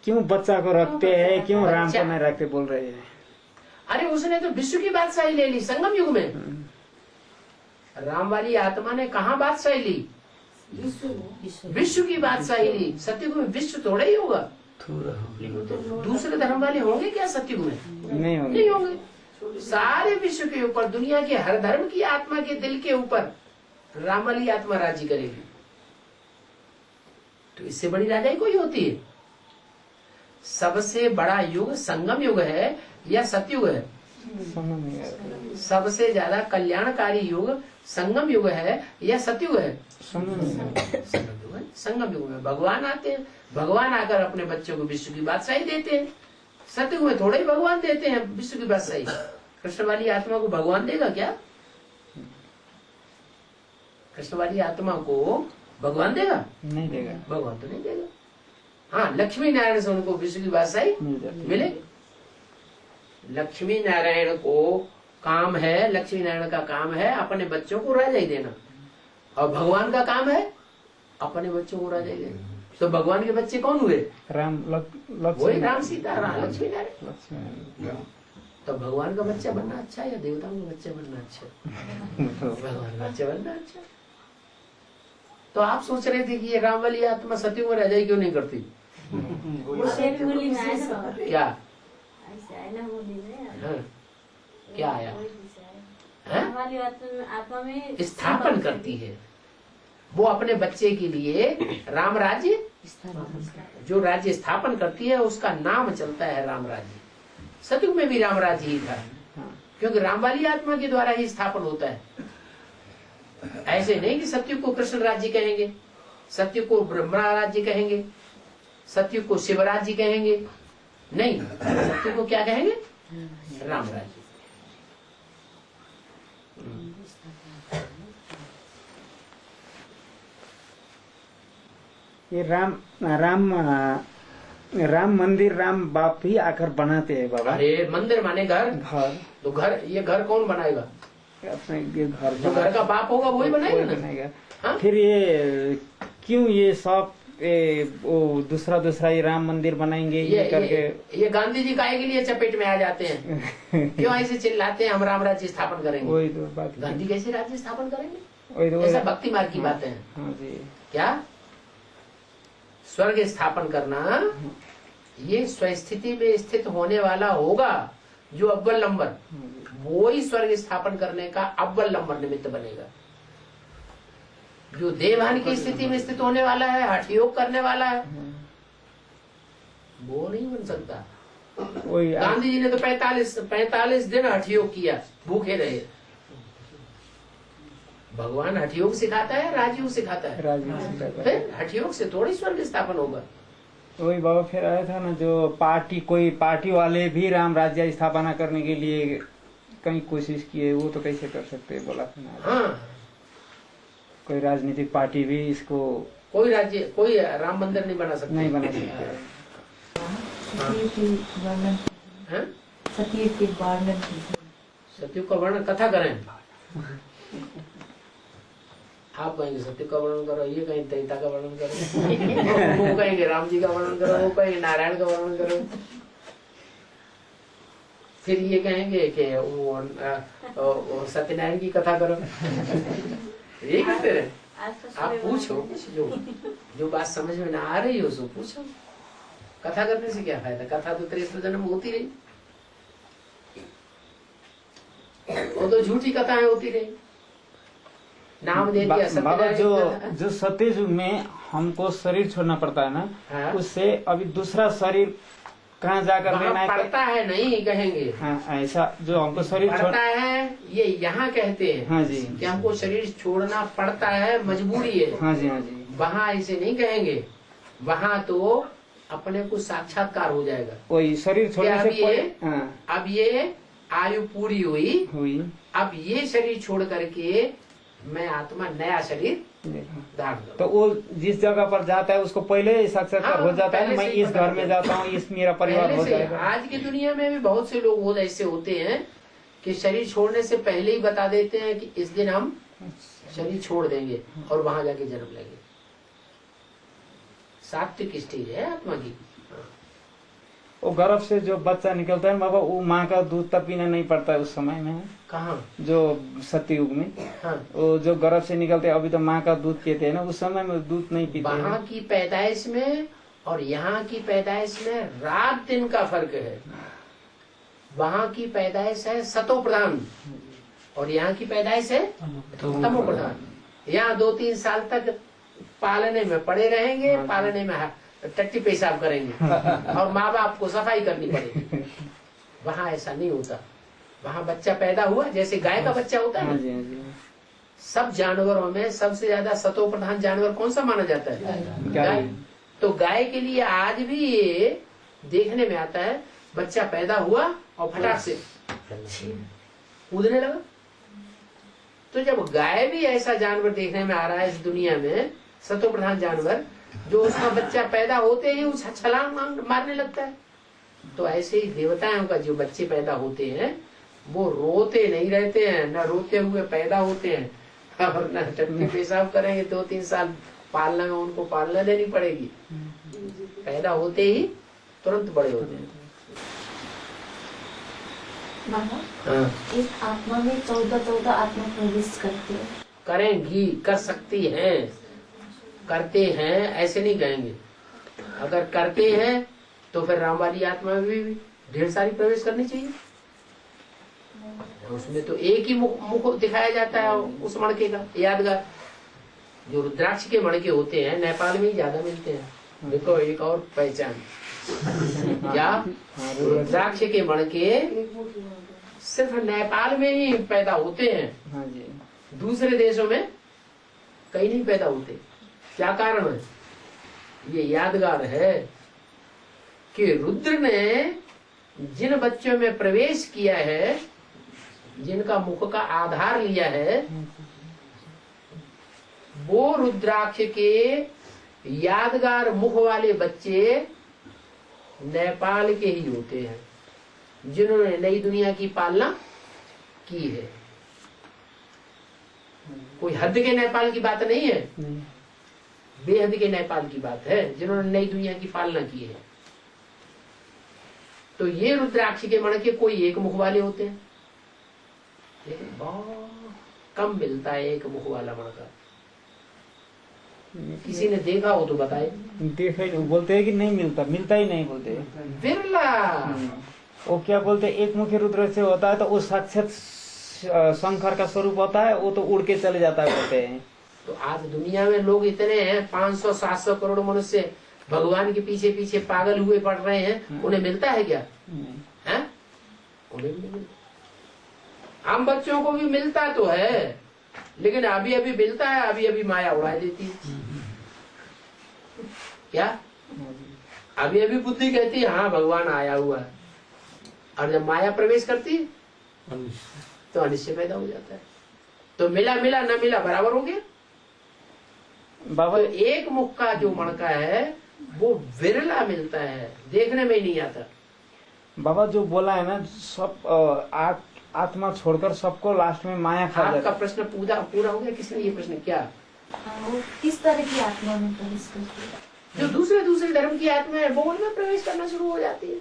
क्यों बच्चा को रखते हैं, क्यों राम को नहीं रखते बोल रहे हैं? अरे उसने तो विश्व की बादशाही ले ली संगम युग में। राम वाली आत्मा ने कहाँ बादशाही ली? विश्व की बादशाही ली। सतयुग में विश्व थोड़ा ही होगा। दूसरे धर्म वाले होंगे क्या सतयुग में? नहीं होंगे। सारे विश्व के ऊपर, दुनिया के हर धर्म की आत्मा के दिल के ऊपर राम वाली आत्मा राज्य करेगी। तो इससे बड़ी राजाई कोई होती है? सबसे बड़ा युग संगम युग है या सतयुग है? सबसे ज्यादा कल्याणकारी युग संगम युग है या सतयुग है? संगम युग है। संगम युग में भगवान आते हैं। भगवान आकर अपने बच्चों को विश्व की बादशाही देते हैं। सतयुग में थोड़े ही भगवान देते हैं विश्व की बादशाही। कृष्ण वाली आत्मा को भगवान देगा क्या? कृष्ण वाली आत्मा को भगवान देगा? नहीं देगा। भगवान तो नहीं देगा। हाँ, लक्ष्मी नारायण से उनको विश्व की बादशाही मिलेगी। लक्ष्मी नारायण को काम है, लक्ष्मी नारायण का काम है अपने बच्चों को राजाई देना, और भगवान का काम है अपने बच्चों को राजाई देना। तो भगवान के बच्चे कौन हुए? राम, वही राम सीता, राम लक्ष्मी नारायण। तो भगवान का बच्चा बनना अच्छा है या देवताओं का बच्चा बनना अच्छा? भगवान का बच्चा बनना अच्छा। तो आप सोच रहे थे कि ये राम वाली आत्मा सतयुग में राजाई क्यों नहीं करती? क्या क्या आया? आत्मा में स्थापन करती है। वो अपने बच्चे के लिए राम राज्य, जो राज्य स्थापन करती है उसका नाम चलता है राम राज्य। सतयुग में भी राम राज्य ही था, क्योंकि राम वाली आत्मा के द्वारा ही स्थापन होता है। ऐसे नहीं कि सतयुग को कृष्ण राज्य कहेंगे, सतयुग को ब्रह्मा राज्य कहेंगे, सतयुग को शिव राज्य कहेंगे। नहीं, सतयुग को क्या कहेंगे? राम राज्य। ये राम मंदिर राम बाप ही आकर बनाते हैं बाबा। अरे मंदिर माने घर। तो घर, ये घर कौन बनाएगा? अपने ये घर, जो घर का बाप होगा वही बनाएगा ना। हाँ? फिर ये क्यों ये सब वो दूसरा ये राम मंदिर बनाएंगे ये करके? ये गांधी जी काहे के लिए चपेट में आ जाते हैं? क्यों ऐसे चिल्लाते हैं हम राम राज्य स्थापन करेंगे? वही तो बात। गांधी कैसे राज्य स्थापन करेंगे? वही तो, ऐसा भक्ति मार्ग की बातें हैं। हाँ जी। क्या स्वर्ग स्थापन करना, ये स्वस्थिति में स्थित होने वाला होगा जो अव्वल नंबर, वो ही स्वर्ग स्थापन करने का अव्वल नंबर निमित्त बनेगा। जो देवहान की स्थिति में स्थित होने वाला है, हठ योग करने वाला है, वो नहीं बन सकता। गांधी जी ने तो 45 दिन हठ योग किया, भूखे रहे। भगवान हठ योग सिखाता है, राजयोग सिखाता है। फिर हठ योग से थोड़ी स्वर्ग स्थापन होगा। वही बाबा फिर आया था ना, जो कोई पार्टी वाले भी राम राज्य स्थापना करने के लिए कहीं कोशिश किए, वो तो कैसे कर सकते बोला था ना। हाँ, कोई राजनीतिक पार्टी भी इसको, कोई राम मंदिर नहीं बना सकता। नहीं बना सकता। सतयुग का वर्णन कथा करें। आप कहेंगे सत्य का वर्णन करो, ये कहेंगे त्रेता का वर्णन करो, वो कहेंगे राम जी का वर्णन करो, वो कहेंगे नारायण का वर्णन करो, फिर ये कहेंगे कि वो सत्यनारायण की कथा करो। यही करते रहे। आप पूछो जो बात समझ में ना आ रही हो सो पूछो। कथा करने से क्या फायदा? कथा तो 63 जन्म होती रही, वो तो झूठी कथाएं होती रही। नाम दे दिया बाबा। जो सतयुग में हमको शरीर छोड़ना पड़ता है ना, हाँ? उससे अभी दूसरा शरीर कहाँ जाकर लेना है? पड़ता है नहीं कहेंगे। हाँ, ऐसा जो हमको शरीर पड़ता है, ये यहाँ कहते हैं। हाँ जी, कि हमको शरीर छोड़ना पड़ता है, मजबूरी है। हाँ जी, हाँ जी। वहाँ ऐसे नहीं कहेंगे, वहाँ तो अपने को साक्षात्कार हो जाएगा। वही शरीर छोड़ने से अब ये आयु पूरी हुई, अब ये शरीर छोड़ करके मैं आत्मा नया शरीर धारण करूं। तो वो जिस जगह पर जाता है उसको पहले ही साक्षात्कार हो जाता है। मैं इस घर में जाता हूँ, इस मेरा परिवार हो जाएगा। आज की दुनिया में भी बहुत से लोग ऐसे होते हैं कि शरीर छोड़ने से पहले ही बता देते हैं कि इस दिन हम शरीर छोड़ देंगे और वहां जाके जन्म लेंगे। सात्विक स्टेज है आत्मा की। वो गर्भ से जो बच्चा निकलता है बाबा, वो माँ का दूध तक पीना नहीं पड़ता है उस समय में। कहाँ? जो सतयुग में। हाँ। वो जो गर्भ से निकलते हैं अभी तो माँ का दूध पीते हैं ना, उस समय में दूध नहीं पीते। वहाँ की पैदाइश में और यहाँ की पैदाइश में रात दिन का फर्क है। वहाँ की पैदाइश है सतो प्रधान और यहाँ की पैदाइश है तमो प्रधान। यहाँ 2-3 साल तक पालने में पड़े रहेंगे, पालने में टट्टी पेशाब करेंगे और माँ बाप को सफाई करनी पड़ेगी। वहाँ ऐसा नहीं होता। वहाँ बच्चा पैदा हुआ जैसे गाय का बच्चा होता है ना, सब जानवरों में सबसे ज्यादा सतो प्रधान जानवर कौन सा माना जाता है? गाय। तो गाय के लिए आज भी ये देखने में आता है, बच्चा पैदा हुआ और फटाक से कूदने लगा। तो जब गाय भी ऐसा जानवर देखने में आ रहा है इस दुनिया में, सतो प्रधान जानवर, जो उसका बच्चा पैदा होते ही उस छलांग मारने लगता है, तो ऐसे ही देवताओं का जो बच्चे पैदा होते हैं वो रोते नहीं रहते हैं, न रोते हुए पैदा होते हैं और न टट्टी पेशाब करेंगे। 2-3 साल पालना में उनको पालना देनी पड़ेगी। पैदा होते ही तुरंत बड़े होते हैं। इस आत्मा में 14 आत्मा प्रवेश करते हैं। करेंगी, कर सकती हैं, करते हैं ऐसे नहीं कहेंगे। अगर करते हैं तो फिर राम वाली आत्मा में भी ढेर सारी प्रवेश करनी चाहिए। उसमें तो एक ही मुख दिखाया जाता है उस मणके का। यादगार जो रुद्राक्ष के मणके होते हैं नेपाल में ही ज्यादा मिलते हैं। देखो एक और पहचान, क्या रुद्राक्ष के मणके सिर्फ नेपाल में ही पैदा होते हैं, दूसरे देशों में कहीं नहीं पैदा होते। क्या कारण है? ये यादगार है कि रुद्र ने जिन बच्चों में प्रवेश किया है, जिनका मुख का आधार लिया है, वो रुद्राक्ष के यादगार मुख वाले बच्चे नेपाल के ही होते हैं, जिन्होंने नई दुनिया की पालना की है। कोई हद के नेपाल की बात नहीं है, बेहद के नेपाल की बात है, जिन्होंने नई दुनिया की पालना की है। तो ये रुद्राक्ष के मणके कोई एक मुख वाले होते हैं, लेकिन बहुत कम मिलता है एक मुख वाला मणका। किसी ने देखा हो तो बताए। देखा ही नहीं, बोलते हैं कि नहीं मिलता, मिलता ही नहीं बोलते। बिरला। वो क्या बोलते हैं, एक मुखी रुद्र से होता है तो वो साक्षात शंकर का स्वरूप होता है, वो तो उड़ के चले जाता है बोलते हैं। तो आज दुनिया में लोग इतने हैं, 500-700 करोड़ मनुष्य भगवान के पीछे पीछे पागल हुए पड़ रहे हैं, उन्हें मिलता है क्या? है? उन्हें भी नहीं मिलता। हम बच्चों को भी मिलता तो है, लेकिन अभी अभी मिलता है, अभी अभी माया उड़ा देती है। क्या? अभी अभी बुद्धि कहती है हाँ भगवान आया हुआ है, और जब माया प्रवेश करती है तो अनिश्चय पैदा हो जाता है। तो मिला मिला न मिला बराबर हो गया। बाबा, एक मुख का जो मणका है वो विरला मिलता है, देखने में ही नहीं आता। बाबा जो बोला है ना, सब आत्मा छोड़कर सबको लास्ट में माया खा जाती है। आपका प्रश्न पूरा हो गया। किसने ये प्रश्न किया? वो किस तरह की आत्मा में प्रवेश करती है? जो दूसरे धर्म की आत्मा है वो उनमें प्रवेश करना शुरू हो जाती है,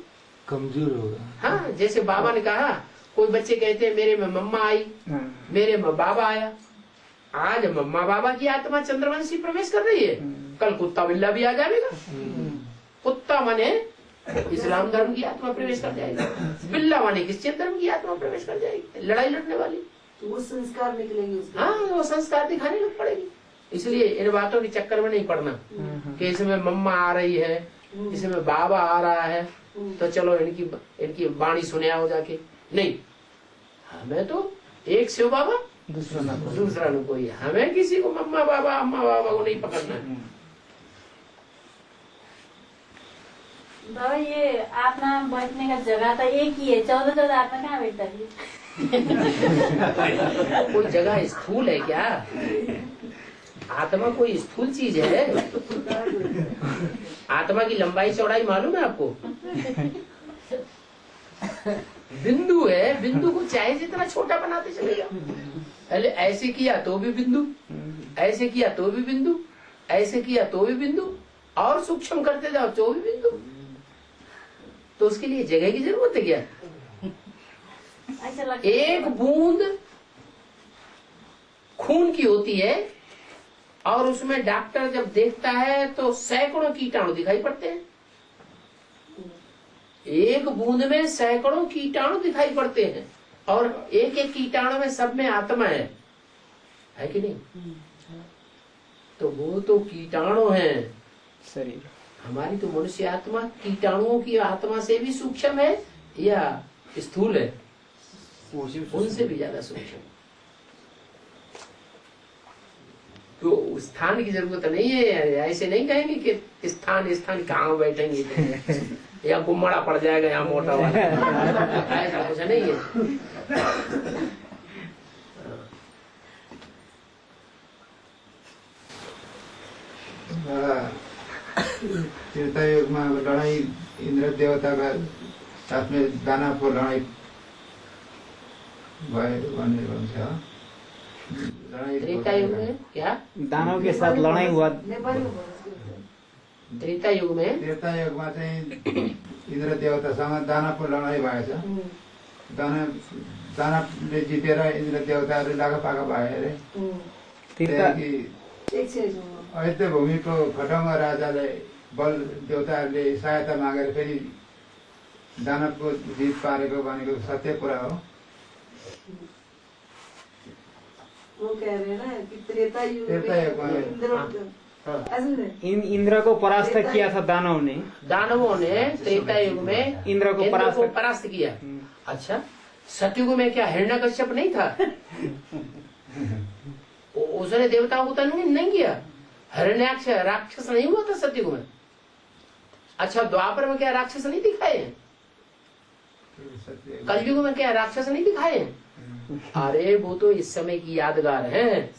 कमजोर होगा। हाँ, जैसे बाबा ने कहा, कोई बच्चे कहते हैं मेरे में मम्मा आई, मेरे में बाबा आया। आज मम्मा बाबा की आत्मा चंद्रवंशी प्रवेश कर रही है, कल कुत्ता बिल्ला भी आ जाएगा। कुत्ता माने इस्लाम धर्म की आत्मा प्रवेश कर जाएगी, बिल्ला माने क्रिश्चियन धर्म की आत्मा प्रवेश कर जाएगी, लड़ाई लड़ने वाली। तो वो संस्कार निकलेंगे उसके। हाँ, वो संस्कार दिखाने लग पड़ेगी। इसलिए इन बातों के चक्कर में नहीं पड़ना कि इसमें मम्मा आ रही है, इसमें बाबा आ रहा है, तो चलो इनकी वाणी सुने आओ जाके। नहीं, हमें तो एक शिव बाबा, दूसरा न कोई। हमें किसी को मम्मा बाबा अम्मा बाबा को नहीं पकड़ना है। बाबा ये आत्मा बैठने का जगह तो एक ही है, 14 आत्मा कहाँ बैठता है? कोई जगह स्थूल है क्या? आत्मा कोई स्थूल चीज है? आत्मा की लंबाई चौड़ाई मालूम है आपको? बिंदु है, बिंदु को चाहे जितना छोटा बनाते चले जाओ। पहले ऐसे किया तो भी बिंदु, ऐसे किया तो भी बिंदु, ऐसे किया तो भी बिंदु, और सूक्ष्म करते जाओ तो भी बिंदु। तो उसके लिए जगह की जरूरत है क्या? ऐसा लगता है एक बूंद खून की होती है और उसमें डॉक्टर जब देखता है तो सैकड़ों कीटाणु दिखाई पड़ते हैं। एक बूंद में सैकड़ों कीटाणु दिखाई पड़ते हैं और एक एक कीटाणु में सब में आत्मा है कि नहीं? तो वो तो कीटाणु है शरीर। हमारी तो मनुष्य आत्मा कीटाणुओं की आत्मा से भी सूक्ष्म है या स्थूल है? उनसे भी ज्यादा सूक्ष्म। तो स्थान की जरूरत नहीं है। ऐसे नहीं कहेंगे कि स्थान कहाँ बैठेंगे या गुम्मड़ा पड़ जाएगा यहाँ मोटा वाला, ऐसा कुछ नहीं है। त्रेता युग में लड़ाई इंद्र देवता का साथ में दानव लड़ाई त्रेता युग में क्या दानव के साथ लड़ाई हुआ? त्रेता युग में चाहिँ इन्द्र देवतासँग दानवको लडाईँ भएछ। दानवले जितेर इन्द्र देवताहरू लागापाका भए अरे। अहित्य भूमिको खटङ्ग राजाले बल देवताहरूले सहायता मागेर फेरि दानवको जित पारेको भनेको सत्य कुरा हो। वो कह रहे हैं ना कि त्रेता युग में इंद्र को परास्त किया था दानव ने। दानवों ने त्रेता युग में इंद्र को परास्त किया। अच्छा, सतयुग में क्या हिरण्यकश्यप नहीं था? उसने देवताओं को तो नहीं किया। हिरण्याक्ष राक्षस नहीं हुआ था सतयुग में? अच्छा, द्वापर में क्या राक्षस नहीं दिखाए हैं? कलयुग में क्या राक्षस नहीं दिखाए हैं? अरे वो तो इस समय की यादगार है।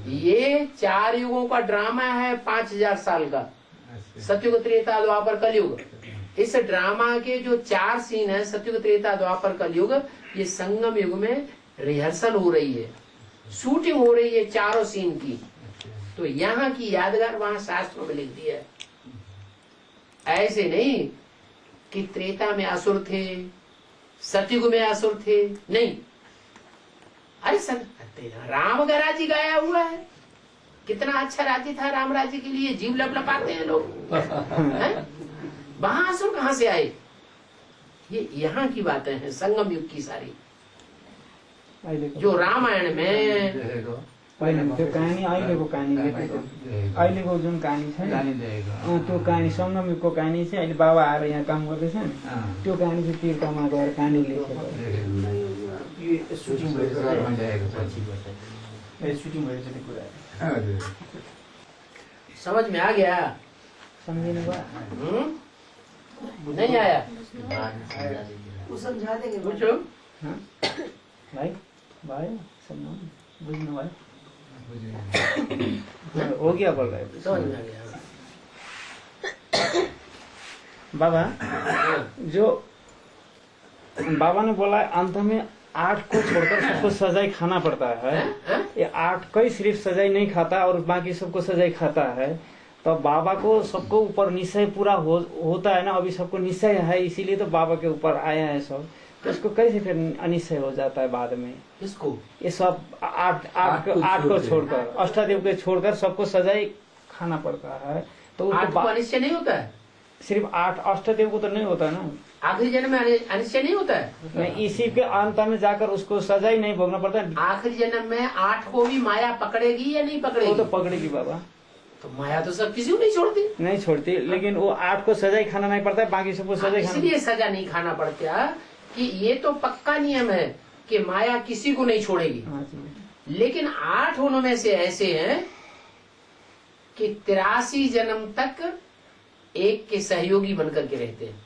ये 4 युगों का ड्रामा है, 5000 साल का। सतयुग, त्रेता, द्वापर, कलयुग। इस ड्रामा के जो 4 सीन है, सतयुग, त्रेता, द्वापर, कलयुग, ये संगम युग में रिहर्सल हो रही है, शूटिंग हो रही है चारों सीन की। तो यहाँ की यादगार वहां शास्त्रों में लिख दिया है। ऐसे नहीं कि त्रेता में असुर थे, सतयुग में असुर थे, नहीं। अरे राम का राज्य गाया हुआ है। कितना अच्छा राज्य था राम राज्य के लिए, जीव लपलपाते हैं लोग। वहां असुर कहां से आए? ये यहाँ की बातें हैं, संगम युग की सारी। जो रामायण में त्यो कहानी अहिलेको कहानी अहिलेको जुन कहानी छ त्यो कहानी संगम युगको कहानी चाहिँ अहिले बाबा आएर यहाँ काम गर्दैछन्। त्यो कहानी चाहिँ तीर्थमा गएर कहानी लेखेको। समझ में आ गया? समझिनु भयो? नहीं आया? वो समझा देंगे। पूछो भाइ भयो सम्झाउनु, बुझ्नु भयो? हो गया बोल रहे। समझ में आ गया। बाबा, जो बाबा ने बोला अंत में 8 को छोड़कर सबको सजाई खाना पड़ता है। ये 8 का ही सिर्फ सजाई नहीं खाता और बाकी सबको सजाई खाता है। तो बाबा को सबको ऊपर निश्चय पूरा होता है ना। अभी सबको निश्चय है, इसीलिए तो बाबा के ऊपर आया है सब। तो इसको कैसे फिर अनिश्चय हो जाता है बाद में? इसको ये सब 8 को छोड़कर, अष्टदेव के छोड़कर सबको सजाई खाना पड़ता है। तो 8 को अनिश्चय नहीं होता है? सिर्फ 8 अष्टदेव को तो नहीं होता है ना। आखिरी जन्म में अनिश्चय नहीं होता है? नहीं, इसी के अंत में जाकर उसको सजा ही नहीं भोगना पड़ता है। आखिरी जन्म में 8 को भी माया पकड़ेगी या नहीं पकड़ेगी? वो तो पकड़ेगी बाबा। तो माया तो सब किसी को नहीं छोड़ती। नहीं छोड़ती, लेकिन वो 8 को सजा ही खाना नहीं पड़ता है, बाकी सबको सजा खाना। इसलिए सजा नहीं खाना पड़ता कि ये तो पक्का नियम है कि माया किसी को नहीं छोड़ेगी। लेकिन 8 उनमें से ऐसे हैं कि 83 जन्म तक एक के सहयोगी बनकर के रहते हैं।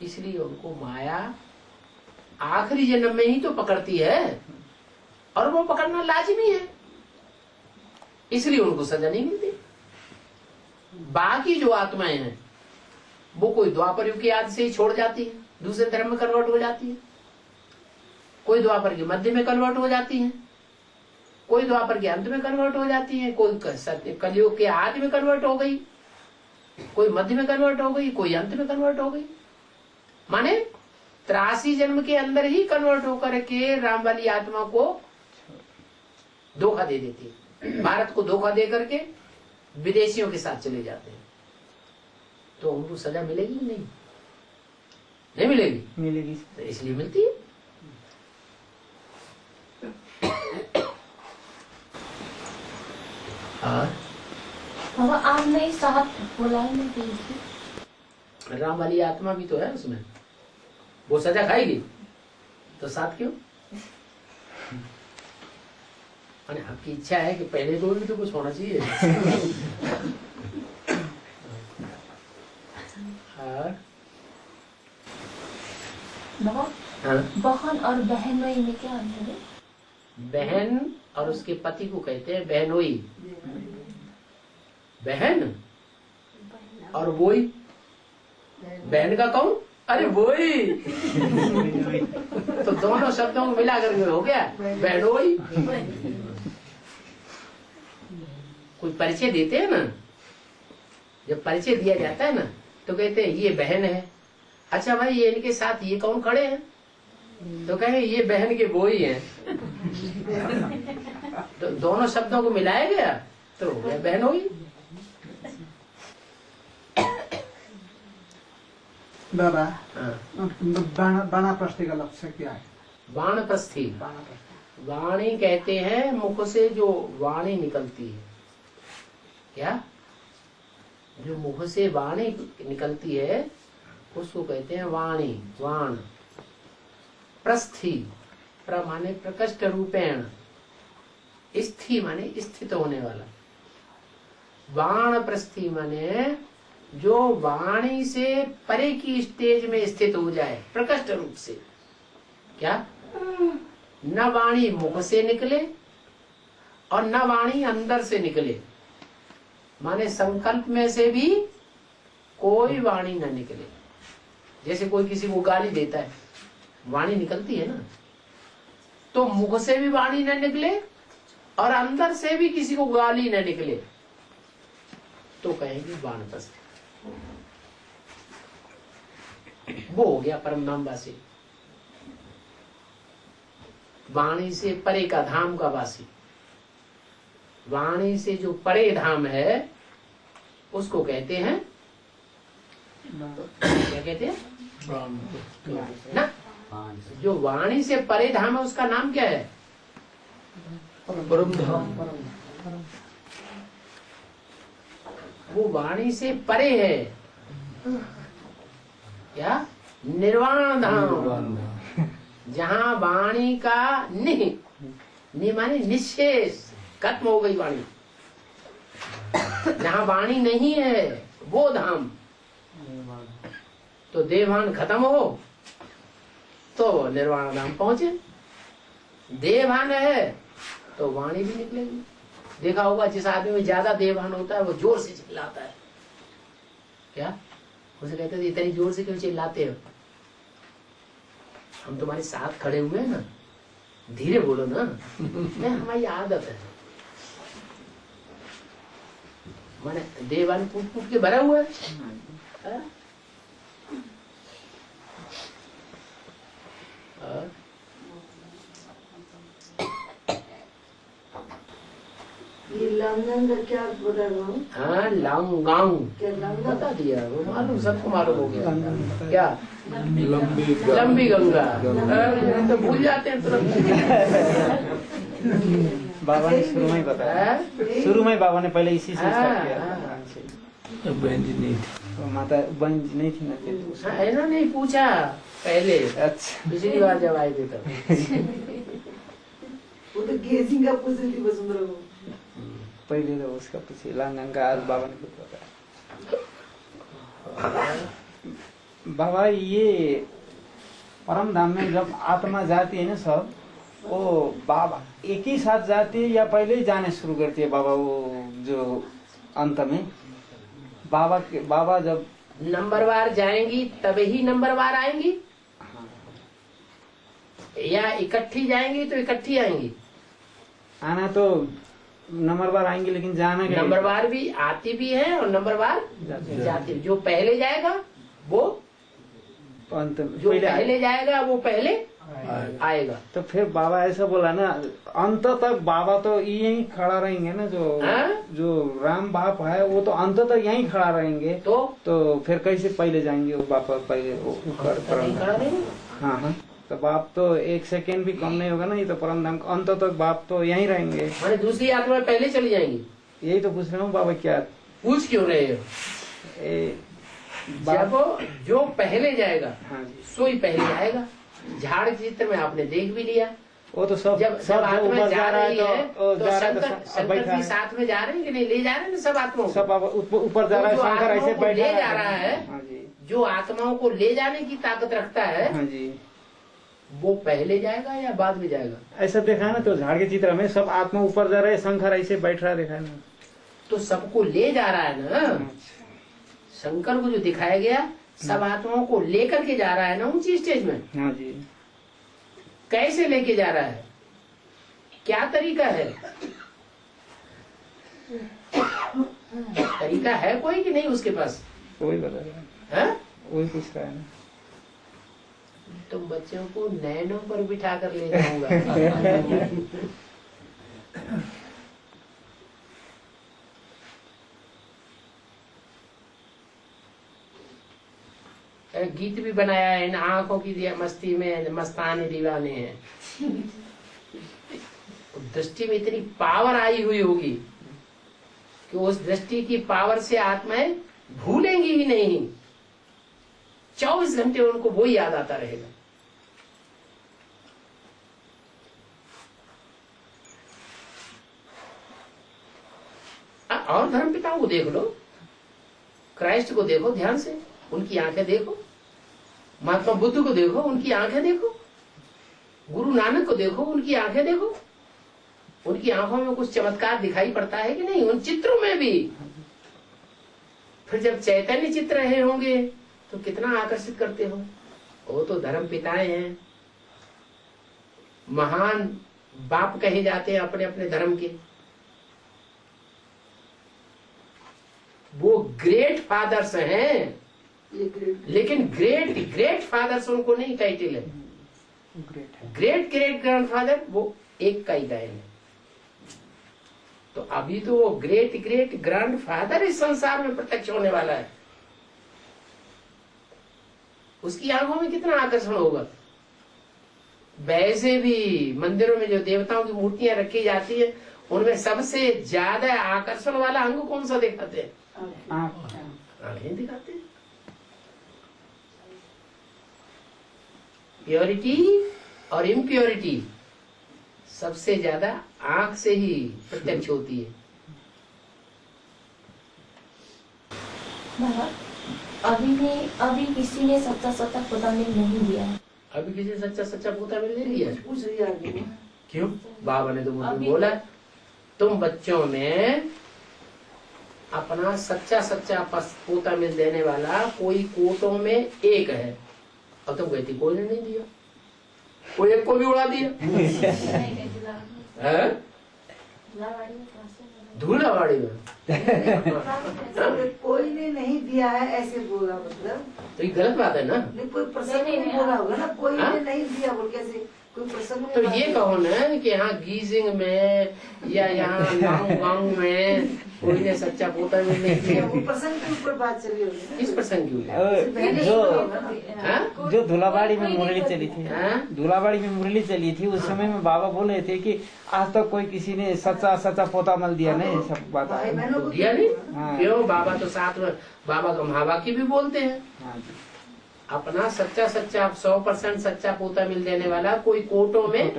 इसलिए उनको माया आखिरी जन्म में ही तो पकड़ती है और वो पकड़ना लाजमी है, इसलिए उनको सजा नहीं मिलती। बाकी जो आत्माएं हैं वो कोई द्वापर युग की याद से ही छोड़ जाती है, दूसरे धर्म में कन्वर्ट हो जाती है, कोई द्वापर के मध्य में कन्वर्ट हो जाती है, कोई द्वापर के अंत में कन्वर्ट हो जाती है, कोई सत्य कलयुग के आदि में कन्वर्ट हो गई, कोई मध्य में कन्वर्ट हो गई, कोई अंत में कन्वर्ट हो गई। माने 83 जन्म के अंदर ही कन्वर्ट होकर के राम वाली आत्मा को धोखा दे देती है, भारत को धोखा दे करके विदेशियों के साथ चले जाते हैं। तो उनको सजा मिलेगी कि नहीं? नहीं मिलेगी? मिलेगी। तो इसलिए मिलती है। बाबा आपने साथ बुलाए नहीं थी। राम वाली आत्मा भी तो है उसमें, वो सजा खाएगी तो साथ क्यों? अरे आपकी इच्छा है कि पहले दो भी तो कुछ होना चाहिए। बहन और बहनोई में क्या अंतर है? बहन और उसके पति को कहते हैं बहनोई। बहन और वोई, बहन का कौन? अरे वोई। तो दोनों शब्दों को मिला करके हो गया बहनोई। कोई परिचय देते हैं ना, जब परिचय दिया जाता है ना तो कहते हैं ये बहन है। अच्छा भाई ये इनके साथ ये कौन खड़े हैं? तो कहे ये बहन के वोई हैं। तो दोनों शब्दों को मिलाया गया तो हो गया बहनोई। दादा, बाणाप्रस्थी का लक्ष्य क्या है? बाणप्रस्थी, वाणी कहते हैं मुख से जो वाणी निकलती है। क्या? जो मुख से वाणी निकलती है उसको कहते हैं वाणी, वाण। प्रस्थी, प्र माने प्रकष्ट रूपेण, स्थि माने स्थित होने वाला। बाण प्रस्थी माने जो वाणी से परे की स्टेज में स्थित हो जाए प्रकष्ट रूप से। क्या? न वाणी मुख से निकले और न वाणी अंदर से निकले, माने संकल्प में से भी कोई वाणी न निकले। जैसे कोई किसी को गाली देता है, वाणी निकलती है ना, तो मुख से भी वाणी न निकले और अंदर से भी किसी को गाली न निकले तो कहेंगे वानप्रस्थ। वो हो गया परम धाम वासी, वाणी से परे का धाम का वासी। वाणी से जो परे धाम है उसको कहते हैं, क्या कहते हैं ना? जो वाणी से परे धाम है उसका नाम क्या है? परम धाम। वो वाणी से परे है क्या? निर्वाण धाम, जहाँ वाणी का नि माने निशेष खत्म हो गई वाणी। जहाँ वाणी नहीं है वो धाम। तो देवान खत्म हो तो निर्वाण धाम पहुंचे। देवान है तो वाणी भी निकलेगी। देखा होगा जिस आदमी में ज्यादा देवान होता है वो जोर से चिल्लाता है। क्या? उसे कहते थे इतनी जोर से क्यों चिल्लाते हो? हम तुम्हारे साथ खड़े हुए हैं ना, धीरे बोलो ना। नहीं, हमारी आदत है। माने देवान कूट कूट के भरा हुआ है। ये लांगंग का क्या बता रहा हूँ? हाँ, लांगांग क्या लांगंग? बता दिया, वो मालूम, सबको मालूम हो गया। क्या? लंबी गंगा। तो भूल जाते हैं तुरंत। बाबा ने शुरू में ही बताया, शुरू में बाबा ने पहले इसी से स्टार्ट किया था। बहन जी नहीं थी, तो माता बहन जी नहीं थी ना? है ना, नहीं पूछा पहले। अच्छा, पिछली बार जब आए थे तब। वो तो गेजिंग का पूछ रही थी वसुंधरा को। पहले तो उसका पूछे लांगंग का, आज बाबा ने कुछ बताया। बाबा ये परम धाम में जब आत्मा जाती है ना सब, वो बाबा एक ही साथ जाती है या पहले ही जाने शुरू करती है बाबा? वो जो अंत में बाबा जब नंबरवार जाएंगी तब ही नंबरवार आएंगी, या इकट्ठी जाएंगी तो इकट्ठी आएंगी? आना तो नंबरवार आएंगे, लेकिन जाना क्या? नंबरवार भी आती भी है और नंबरवार जाती। जो पहले जाएगा वो अंत में, जो पहले जाएगा वो पहले आएगा। तो फिर बाबा ऐसा बोला ना, अंत तक बाबा तो यहीं खड़ा रहेंगे ना। जो राम बाप है वो तो अंत तक यहीं खड़ा रहेंगे। तो फिर कैसे पहले जाएंगे वो बापा? पहले ऊपर परम। हाँ, तो बाप तो एक सेकेंड भी कम नहीं होगा ना। ये तो परम धाम अंत तक बाप तो यहीं रहेंगे। माने दूसरी आत्मा पहले चली जाएंगी? यही तो पूछ रहा हूँ बाबा। क्या पूछ क्यों रहे हो? जब जो पहले जाएगा सो ही पहले आएगा। झाड़ चित्र में आपने देख भी लिया, वो तो सब जब आत्मा जा रही है तो शंकर भी साथ में जा रहे हैं कि नहीं? ले जा रहे हैं ना सब आत्माओं, सब ऊपर जा रहा है। शंकर ऐसे ले जा रहा है। जो आत्माओं को ले जाने की ताकत रखता है वो पहले जाएगा या बाद में जाएगा? ऐसा देखा ना, तो झाड़ के चित्र में सब आत्मा ऊपर जा रहे हैं, शंकर ऐसे बैठ रहा है, देखा ना। तो सबको ले जा रहा है ना। शंकर को जो दिखाया गया सब आत्माओं को लेकर के जा रहा है ना ऊंची स्टेज में। हाँ जी। कैसे लेके जा रहा है? क्या तरीका है? तरीका है कोई कि नहीं उसके पास? वही बता रहा है, वही पूछ रहा है ना। तुम बच्चों को नैनों पर बिठा कर ले जाऊंगा। गीत भी बनाया है, इन आंखों की मस्ती में मस्ताने दीवाने हैं। दृष्टि में इतनी पावर आई हुई होगी कि उस दृष्टि की पावर से आत्माएं भूलेंगी ही नहीं। 24 घंटे उनको वो याद आता रहेगा। और धर्म पिताओं को देख लो, क्राइस्ट को देखो ध्यान से, उनकी आंखें देखो। महात्मा बुद्ध को देखो, उनकी आंखें देखो। गुरु नानक को देखो, उनकी आंखें देखो। उनकी आंखों में कुछ चमत्कार दिखाई पड़ता है कि नहीं? उन चित्रों में भी। फिर जब चैतन्य चित्र रहे होंगे तो कितना आकर्षित करते हो। वो तो धर्म पिताएं हैं, महान बाप कहे जाते हैं अपने अपने धर्म के। वो ग्रेट फादर्स हैं, लेकिन ग्रेट फादर्स उनको नहीं टाइटल है। ग्रेट ग्रेट ग्रैंडफादर वो एक का ही गायन है। तो अभी तो वो ग्रेट ग्रेट ग्रैंडफादर इस संसार में प्रत्यक्ष होने वाला है। उसकी आंखों में कितना आकर्षण होगा। वैसे भी मंदिरों में जो देवताओं की मूर्तियां रखी जाती है उनमें सबसे ज्यादा आकर्षण वाला अंग कौन सा दिखाते हैं? आंखें दिखाते हैं। प्योरिटी और इम्प्योरिटी सबसे ज्यादा आंख से ही प्रत्यक्ष होती है। अभी किसी ने सच्चा सच्चा पोता मिल नहीं दिया है। अभी किसी ने सच्चा सच्चा पोता मिल नहीं दिया? पूछ रही है। क्यों? बाबा ने तो मुझे बोला तुम बच्चों में अपना सच्चा सच्चा पोता मिल देने वाला कोई कोटों में एक है, और तुम कहती कोई ने नहीं दिया, कोई एक को भी उड़ा दिया। धूलावाड़ी में कोई ने नहीं दिया है ऐसे बोला, मतलब तो ये गलत बात है ना। नहीं, कोई प्रसंग में बोला होगा ना, कोई ने नहीं दिया बोल कैसे कोई प्रसंग में। तो ये कहो ना कि यहाँ गीजिंग में या यहाँ लांग में कोई ने सच्चा पोता मिल नहीं दिया। वो प्रसंग के ऊपर बात चली होगी। किस प्रसंग की? जो धुलाबाड़ी में मुरली चली थी, धुलाबाड़ी में मुरली चली थी, उस समय में बाबा बोल रहे थे कि आज तक कोई किसी ने सच्चा सच्चा पोता मल दिया नहीं। सब बात दिया नहीं। क्यों? बाबा तो साथ में बाबा का महावाक्य भी बोलते हैं। अपना सच्चा सच्चा 100% सच्चा पोता मिल देने वाला कोई कोटों में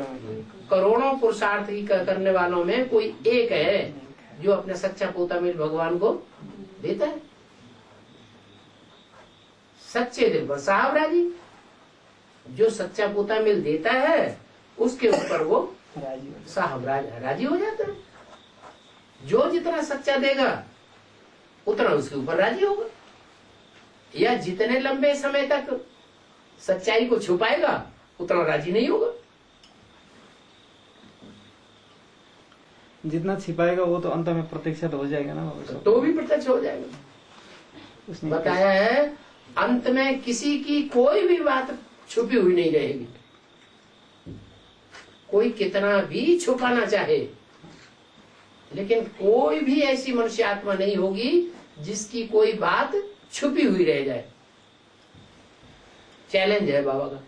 करोड़ों पुरुषार्थ ही करने वालों में कोई एक है जो अपना सच्चा पोता मिल भगवान को देता है। सच्चे दिल पर साहब राजी। जो सच्चा पोता मिल देता है उसके ऊपर वो साहब राजी हो जाता है। जो जितना सच्चा देगा उतना उसके ऊपर राजी होगा। या जितने लंबे समय तक सच्चाई को छुपाएगा उतना राजी नहीं होगा। जितना छिपाएगा वो तो अंत में प्रत्यक्ष हो जाएगा ना बाबा। तो भी प्रत्यक्ष हो जाएगा। उसने बताया है अंत में किसी की कोई भी बात छुपी हुई नहीं रहेगी। कोई कितना भी छुपाना चाहे, लेकिन कोई भी ऐसी मनुष्य आत्मा नहीं होगी जिसकी कोई बात छुपी हुई रह जाए। चैलेंज है बाबा का।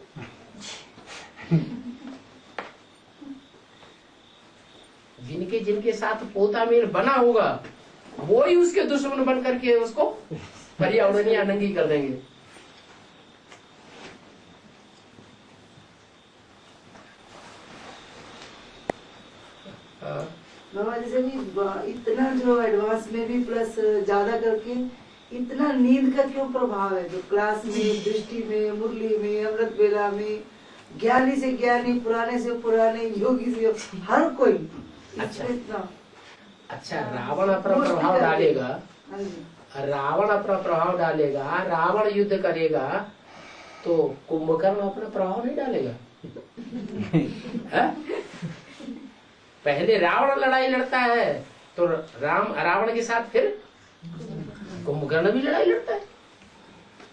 जिनके जिनके साथ पोता मेल बना होगा वो ही उसके दुश्मन बन करके उसको पर्यावरणीय नंगी कर देंगे। बाबा जैसे भी इतना जो एडवांस में भी प्लस ज्यादा करके इतना नींद का क्यों प्रभाव है? जो क्लास में, दृष्टि में, मुरली में, अमृत बेला में, ज्ञानी से ज्ञानी, पुराने से पुराने, योगी से हर कोई अच्छा रावण अपना प्रभाव डालेगा, रावण अपना प्रभाव डालेगा, रावण युद्ध करेगा तो कुंभकर्ण अपना प्रभाव नहीं डालेगा। पहले रावण लड़ाई लड़ता है तो रावण के साथ फिर कुंभकर्ण भी लड़ाई लड़ता है,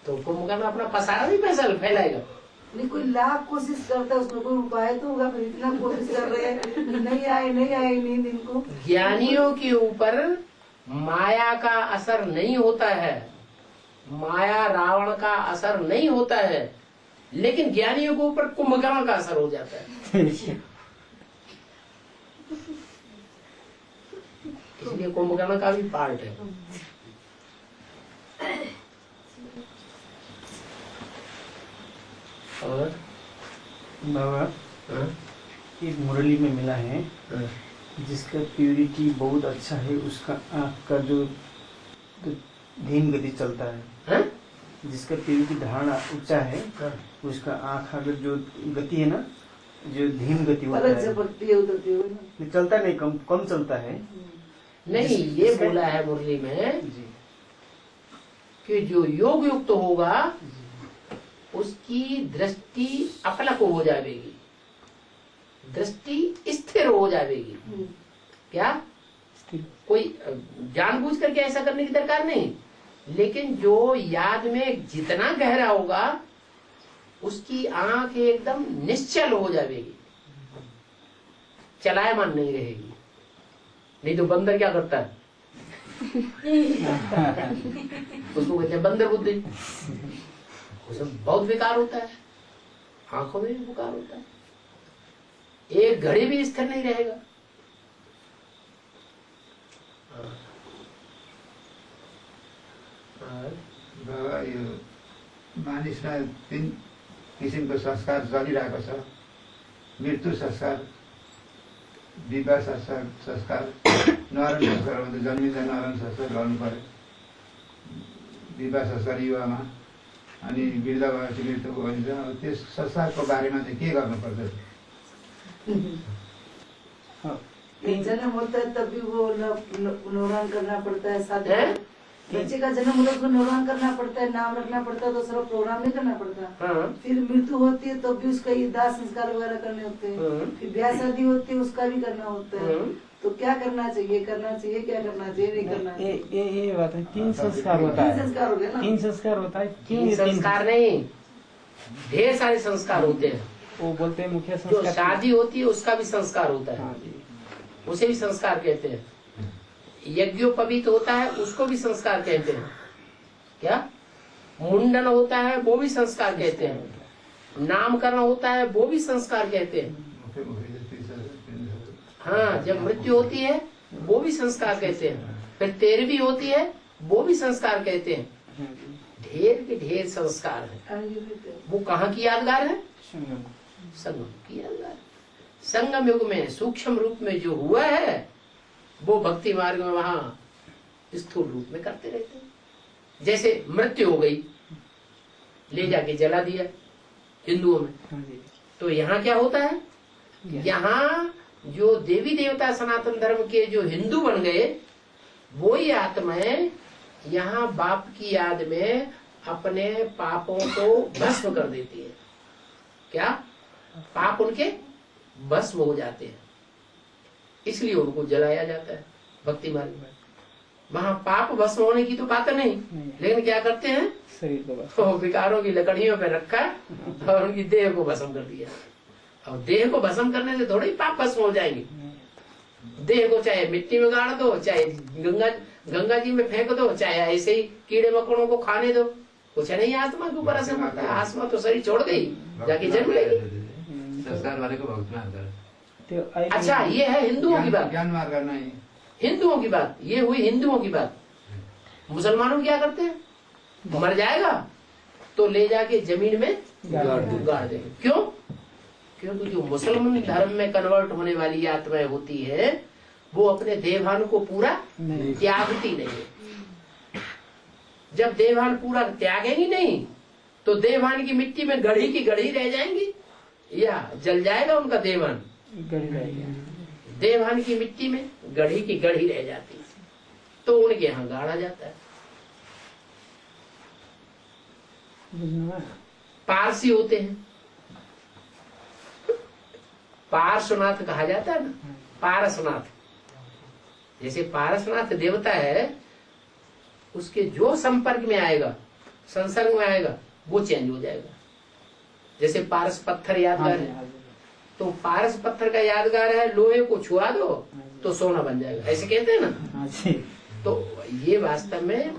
तो कुंभकर्ण अपना पसारा भी फैलाएगा। नहीं कोई लाख कोशिश करता है, उसमें कोई उपाय तो होगा। फिर इतना कोशिश कर रहे हैं, नहीं आए नींद इनको। ज्ञानियों के ऊपर माया का असर नहीं होता है, माया रावण का असर नहीं होता है, लेकिन ज्ञानियों के ऊपर कुंभकर्ण का असर हो जाता है। इसलिए कुंभकर्ण का भी पार्ट है। और बाबा एक मुरली में मिला है जिसका प्यूरिटी बहुत अच्छा है, उसका आँख का जो धीम गति चलता है, जिसका प्यूरिटी धारणा ऊंचा है, उसका आँख अगर जो गति है ना, जो धीम गति होता है, चलता नहीं, कम चलता है। नहीं ये बोला है मुरली में कि जो योग युक्त होगा उसकी दृष्टि अपलक हो जाएगी, दृष्टि स्थिर हो जाएगी। क्या कोई जानबूझ करके ऐसा करने की दरकार नहीं, लेकिन जो याद में जितना गहरा होगा उसकी आंख एकदम निश्चल हो जाएगी, चलायमान नहीं रहेगी। नहीं तो बंदर क्या करता है, उसको कहते हैं बंदर बुद्धि, उसमें बहुत विकार होता है, आंखों में भी विकार होता है, एक घड़ी भी स्थिर नहीं रहेगा। बाबा यो मानिसमा 3 किसिमको संस्कार चलिरहेको छ, मृत्यु संस्कार, विवाह संस्कार, नरण संस्कार भन्छ जन्मिँदा नरण संस्कार गर्नु पर्यो, विवाह संस्कार युवामा, अनि वृद्ध भएपछि मृत्यु भन्छ। त्यस संस्कारको बारेमा चाहिँ के गर्नुपर्छ? जन्म होता है तब भी वो नौरान करना पड़ता है, साथ बच्चे का जन्म होता है उसको नौरान करना पड़ता है, नाम रखना पड़ता है, तो सारा प्रोग्राम नहीं करना पड़ता। फिर मृत्यु होती है तो भी उसका ये दाह संस्कार वगैरह करने होते हैं, फिर ब्याह शादी होती है उसका भी करना होता है। तो क्या करना चाहिए, क्या करना चाहिए, नहीं करना चाहिए? ये बात है, 3 संस्कार होता है। 3 संस्कार हो गए ना? 3 संस्कार होता है। क्यों संस्कार नहीं, ढेर सारे संस्कार होते हैं। वो बोलते हैं मुख्य जो संस्कार, शादी होती है उसका भी संस्कार होता है, उसे भी संस्कार कहते हैं। यज्ञोपवीत होता है उसको भी संस्कार कहते हैं। क्या मुंडन होता है वो भी संस्कार कहते हैं, नामकरण होता है वो भी संस्कार कहते हैं। हाँ, जब मृत्यु होती है वो भी संस्कार कहते हैं, फिर 13वीं होती है वो भी संस्कार कहते हैं। ढेर के ढेर संस्कार है। वो कहाँ की यादगार है? संगम की यादगार। संगम युग में सूक्ष्म रूप में जो हुआ है वो भक्ति मार्ग में वहां स्थूल रूप में करते रहते हैं। जैसे मृत्यु हो गई, ले जाके जला दिया हिंदुओं में, तो यहाँ क्या होता है, यहाँ जो देवी देवता सनातन धर्म के जो हिंदू बन गए वो ही आत्माएं यहाँ बाप की याद में अपने पापों को भस्म कर देती है। क्या? पाप उनके भस्म हो जाते हैं, इसलिए उनको जलाया जाता है भक्ति मार्ग में। वहां पाप भस्म होने की तो बात नहीं, लेकिन क्या करते हैं, शरीर को तो विकारों की लकड़ियों पे रखा और उनकी देह को भस्म कर दिया। और देह को भस्म करने से थोड़ी पाप भस्म हो जाएंगे। देह को चाहे मिट्टी में गाड़ दो, चाहे गंगा जी में फेंक दो, चाहे ऐसे ही कीड़े मकोड़ों को खाने दो, कुछ नहीं आत्मा के ऊपर असर पड़ता है। आत्मा तो शरीर छोड़ गई, जाके जन्म लेगी। संसार वाले को भक्त मार कर। अच्छा, ये है हिंदुओं की बात, ज्ञान मार करना है, हिंदुओं की बात, ये हुई हिंदुओं की बात। मुसलमानों क्या करते हैं, मर जाएगा तो ले जाके जमीन में गाड़ देंगे। क्यों? क्योंकि जो मुसलमान धर्म में कन्वर्ट होने वाली आत्माएं होती है वो अपने देहभान को पूरा त्यागती नहीं है। जब देहभान पूरा त्यागेंगी नहीं तो देहभान की मिट्टी में गढ़ी की गढ़ी रह जाएंगी या जल जाएगा उनका देहभान। देहभान की मिट्टी में गढ़ी की गढ़ी रह जाती है, तो उनके यहाँ गाड़ा जाता है। पारसी होते हैं, पार्श्वनाथ कहा जाता है ना, पारसनाथ। जैसे पारसनाथ देवता है, उसके जो संपर्क में आएगा, संसर्ग में आएगा, वो चेंज हो जाएगा। जैसे पारस पत्थर यादगार है, तो पारस पत्थर का यादगार है, लोहे को छुआ दो तो सोना बन जाएगा, ऐसे कहते हैं ना। तो ये वास्तव में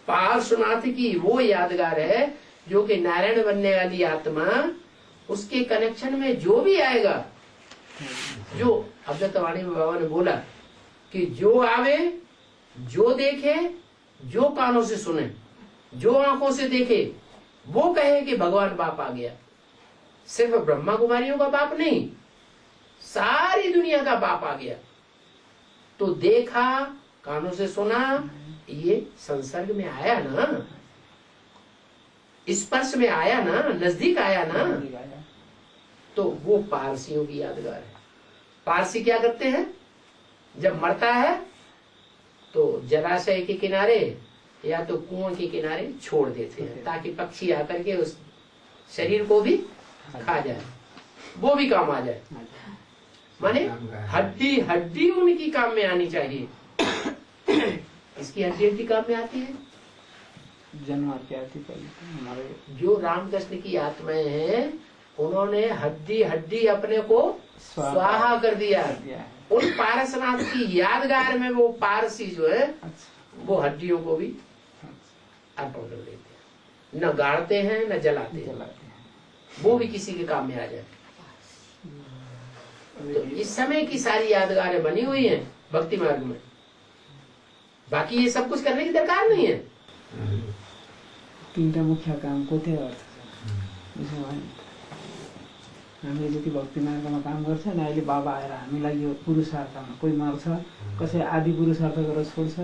पार्श्वनाथ की वो यादगार है जो कि नारायण बनने वाली आत्मा, उसके कनेक्शन में जो भी आएगा, जो अव्यक्तवाणी में बाबा ने बोला कि जो आवे, जो देखे, जो कानों से सुने, जो आंखों से देखे, वो कहे कि भगवान बाप आ गया। सिर्फ ब्रह्मा कुमारियों का बाप नहीं, सारी दुनिया का बाप आ गया। तो देखा, कानों से सुना, ये संसर्ग में आया ना, स्पर्श में आया ना, नजदीक आया ना, तो वो पारसियों की यादगार है। पारसी क्या करते हैं, जब मरता है तो जलाशय के किनारे या तो कुआं के किनारे छोड़ देते हैं, ताकि पक्षी आकर के उस शरीर को भी खा जाए, वो भी काम आ जाए। माने हड्डी हड्डी उनकी काम में आनी चाहिए। इसकी हड्डी हड्डी काम में आती है, जन्म आती पहले हमारे जो रामकृष्ण की आत्माएं हैं, उन्होंने हड्डी हड्डी अपने को स्वाहा कर दिया। उन पारसनाथ की यादगार में वो पारसी जो है वो हड्डियों को भी अर्पण कर देते हैं, न गाड़ते हैं न जलाते हैं, वो भी किसी के काम में आ जाए। तो इस समय की सारी यादगारें बनी हुई हैं भक्ति मार्ग में, बाकी ये सब कुछ करने की दरकार नहीं है। तीनटा मुख्य काम को थे अर्थ हामीले जति भक्ति मार्गमा काम गर्छ नि, अहिले बाबा आएर हामीलाई यो पुरुषार्थमा कोही मर्छ, कसै आदि पुरुषार्थ गरेर छोड्छ,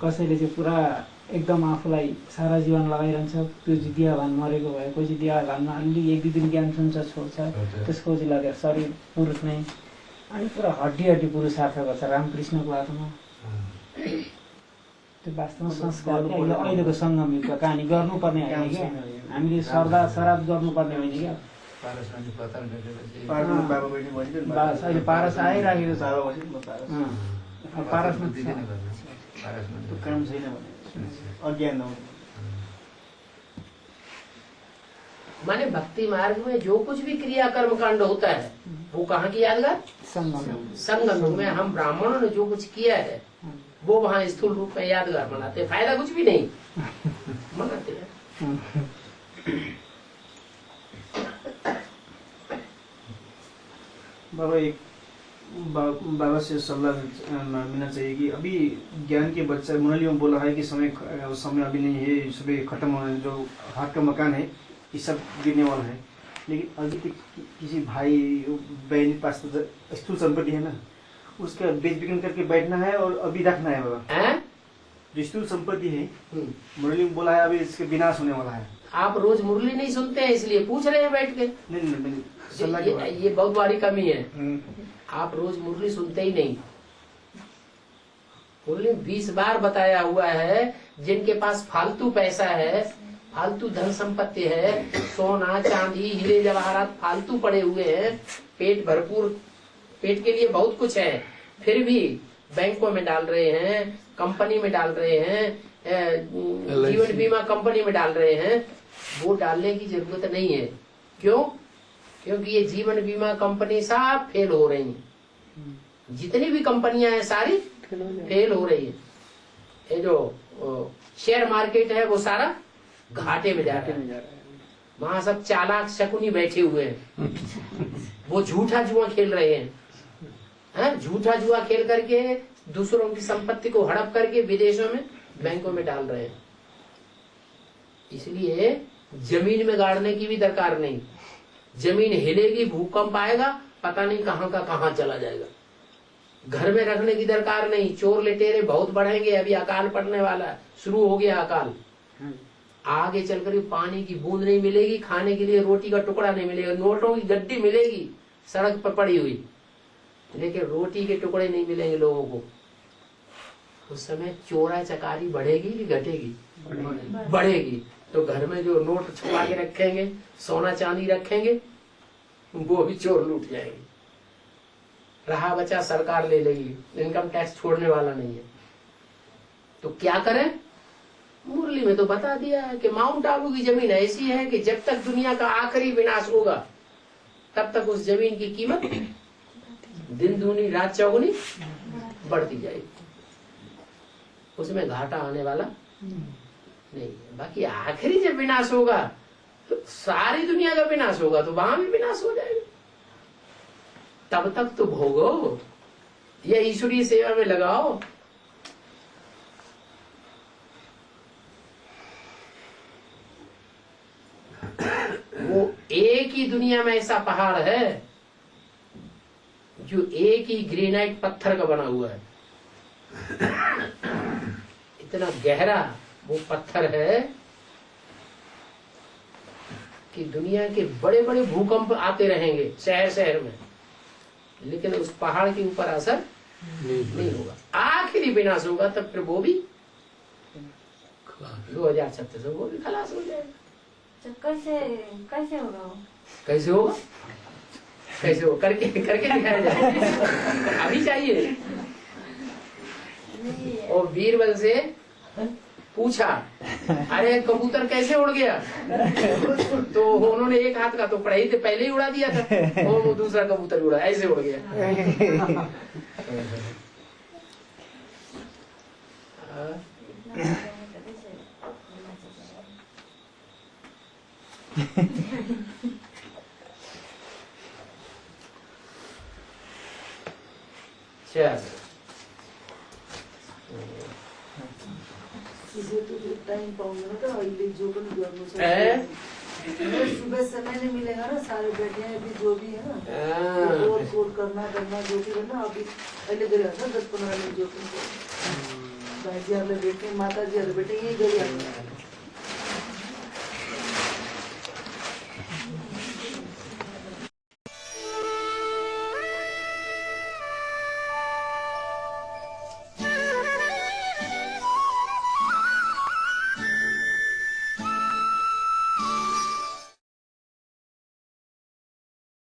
कसैले चाहिँ पुरा एकदम आफूलाई सारा जीवन लगाइरहन्छ, त्यो चाहिँ दियाभान मरेको भए, कोही चाहिँ दियाभानमा अलि एक दुई दिन ज्ञान सुन्छ छोड्छ, त्यसको चाहिँ लगेर शरीर पुरुष नै, अनि पुरा हड्डी हड्डी पुरुषार्थ गर्छ रामकृष्णको आत्मा। त्यो वास्तवमा संस्कार अहिलेको सङ्गमयुगको कहानी गर्नुपर्ने होइन क्या, हामीले श्रद्धा श्राद्ध गर्नुपर्ने होइन क्या। अहिले पारस आइराखेको छ, पारसमा काम छैन भने अज्ञान हो। माने भक्ति मार्ग में जो कुछ भी क्रिया कर्म कांड होता है वो कहाँ की यादगार, संगम में। हम ब्राह्मणों ने जो कुछ किया है वो वहाँ स्थूल रूप में यादगार मनाते, फायदा कुछ भी नहीं मनाते हैं। बाबा एक बाबा से सलाह मिलना चाहिए कि अभी ज्ञान के बच्चा मुरली में बोला है कि समय अभी नहीं है, सभी खत्म होने, जो हाथ का मकान है ये सब गिरने वाला है, लेकिन अभी तक किसी भाई बहन पास तो स्थूल संपत्ति है ना, उसका बेच बिक्री करके बैठना है और अभी रखना है बाबा। जो स्थूल संपत्ति है मुरली में बोला है अभी इसके विनाश होने वाला है। आप रोज मुरली नहीं सुनते हैं इसलिए पूछ रहे हैं बैठ के? नहीं, ये बहुत बड़ी कमी है। आप रोज मुरली सुनते ही नहीं। मुरली 20 बार बताया हुआ है, जिनके पास फालतू पैसा है फालतू धन संपत्ति है, सोना चांदी हीरे जवाहरात फालतू पड़े हुए हैं, पेट भरपूर, पेट के लिए बहुत कुछ है, फिर भी बैंकों में डाल रहे हैं, कंपनी में डाल रहे हैं, जीवन बीमा कंपनी में डाल रहे हैं। वो डालने की जरूरत नहीं है। क्यों? क्योंकि ये जीवन बीमा कंपनी सब फेल हो रही हैं। जितनी भी कंपनियां हैं सारी फेल हो रही है। ये जो शेयर मार्केट है वो सारा घाटे में जा रहा है। वहां सब चालाक शकुनी बैठे हुए हैं, वो झूठा जुआ खेल रहे हैं। झूठा जुआ खेल करके दूसरों की संपत्ति को हड़प करके विदेशों में बैंकों में डाल रहे हैं। इसलिए जमीन में गाड़ने की भी दरकार नहीं। जमीन हिलेगी, भूकंप आएगा, पता नहीं कहाँ का कहाँ चला जाएगा। घर में रखने की दरकार नहीं। चोर लुटेरे बहुत बढ़ेंगे। अभी अकाल पड़ने वाला है, शुरू हो गया अकाल। आगे चलकर पानी की बूंद नहीं मिलेगी, खाने के लिए रोटी का टुकड़ा नहीं मिलेगा, नोटों की गड्डी मिलेगी सड़क पर पड़ी हुई, लेकिन रोटी के टुकड़े नहीं मिलेंगे लोगों को। उस समय चोरा चकारी बढ़ेगी कि घटेगी? बढ़ेगी। तो घर में जो नोट छुपा के रखेंगे, सोना चांदी रखेंगे, वो भी चोर लूट जाएंगे। रहा बचा सरकार ले लेगी, इनकम टैक्स छोड़ने वाला नहीं है। तो क्या करें? मुरली में तो बता दिया है कि माउंट आबू की जमीन ऐसी है कि जब तक दुनिया का आखिरी विनाश होगा तब तक उस जमीन की कीमत दिन दूनी रात चौगुनी बढ़ती जाएगी। उसमें घाटा आने वाला नहीं है। बाकी आखिरी जब विनाश होगा तो सारी दुनिया का विनाश होगा, तो वहां भी विनाश हो जाएगा। तब तक तो भोगो या ईश्वरीय सेवा में लगाओ। वो एक ही दुनिया में ऐसा पहाड़ है जो एक ही ग्रेनाइट पत्थर का बना हुआ है। इतना गहरा वो पत्थर है कि दुनिया के बड़े बड़े भूकंप आते रहेंगे शहर शहर में, लेकिन उस पहाड़ के ऊपर असर नहीं होगा। आखिरी विनाश होगा तब फिर वो भी 2036 वो भी खलास हो जाएगा। कैसे होगा वो? कैसे होगा? कैसे हो? करके दिखाया जाए। अभी चाहिए। और बीरबल से पूछा, अरे कबूतर कैसे उड़ गया? तो उन्होंने एक हाथ का तो पहले ही उड़ा दिया था, वो दूसरा कबूतर उड़ा, ऐसे उड़ गया। टाइम पाऊंगा ना तो जो सुबह समय नहीं मिलेगा ना, सारे बैठे हैं अभी जो भी है ना, कोड करना जो भी है ना, अभी पहले गए था 10-15 मिनट जो भाई जी वाले बैठे, माता जी वाले बैठे, यही गए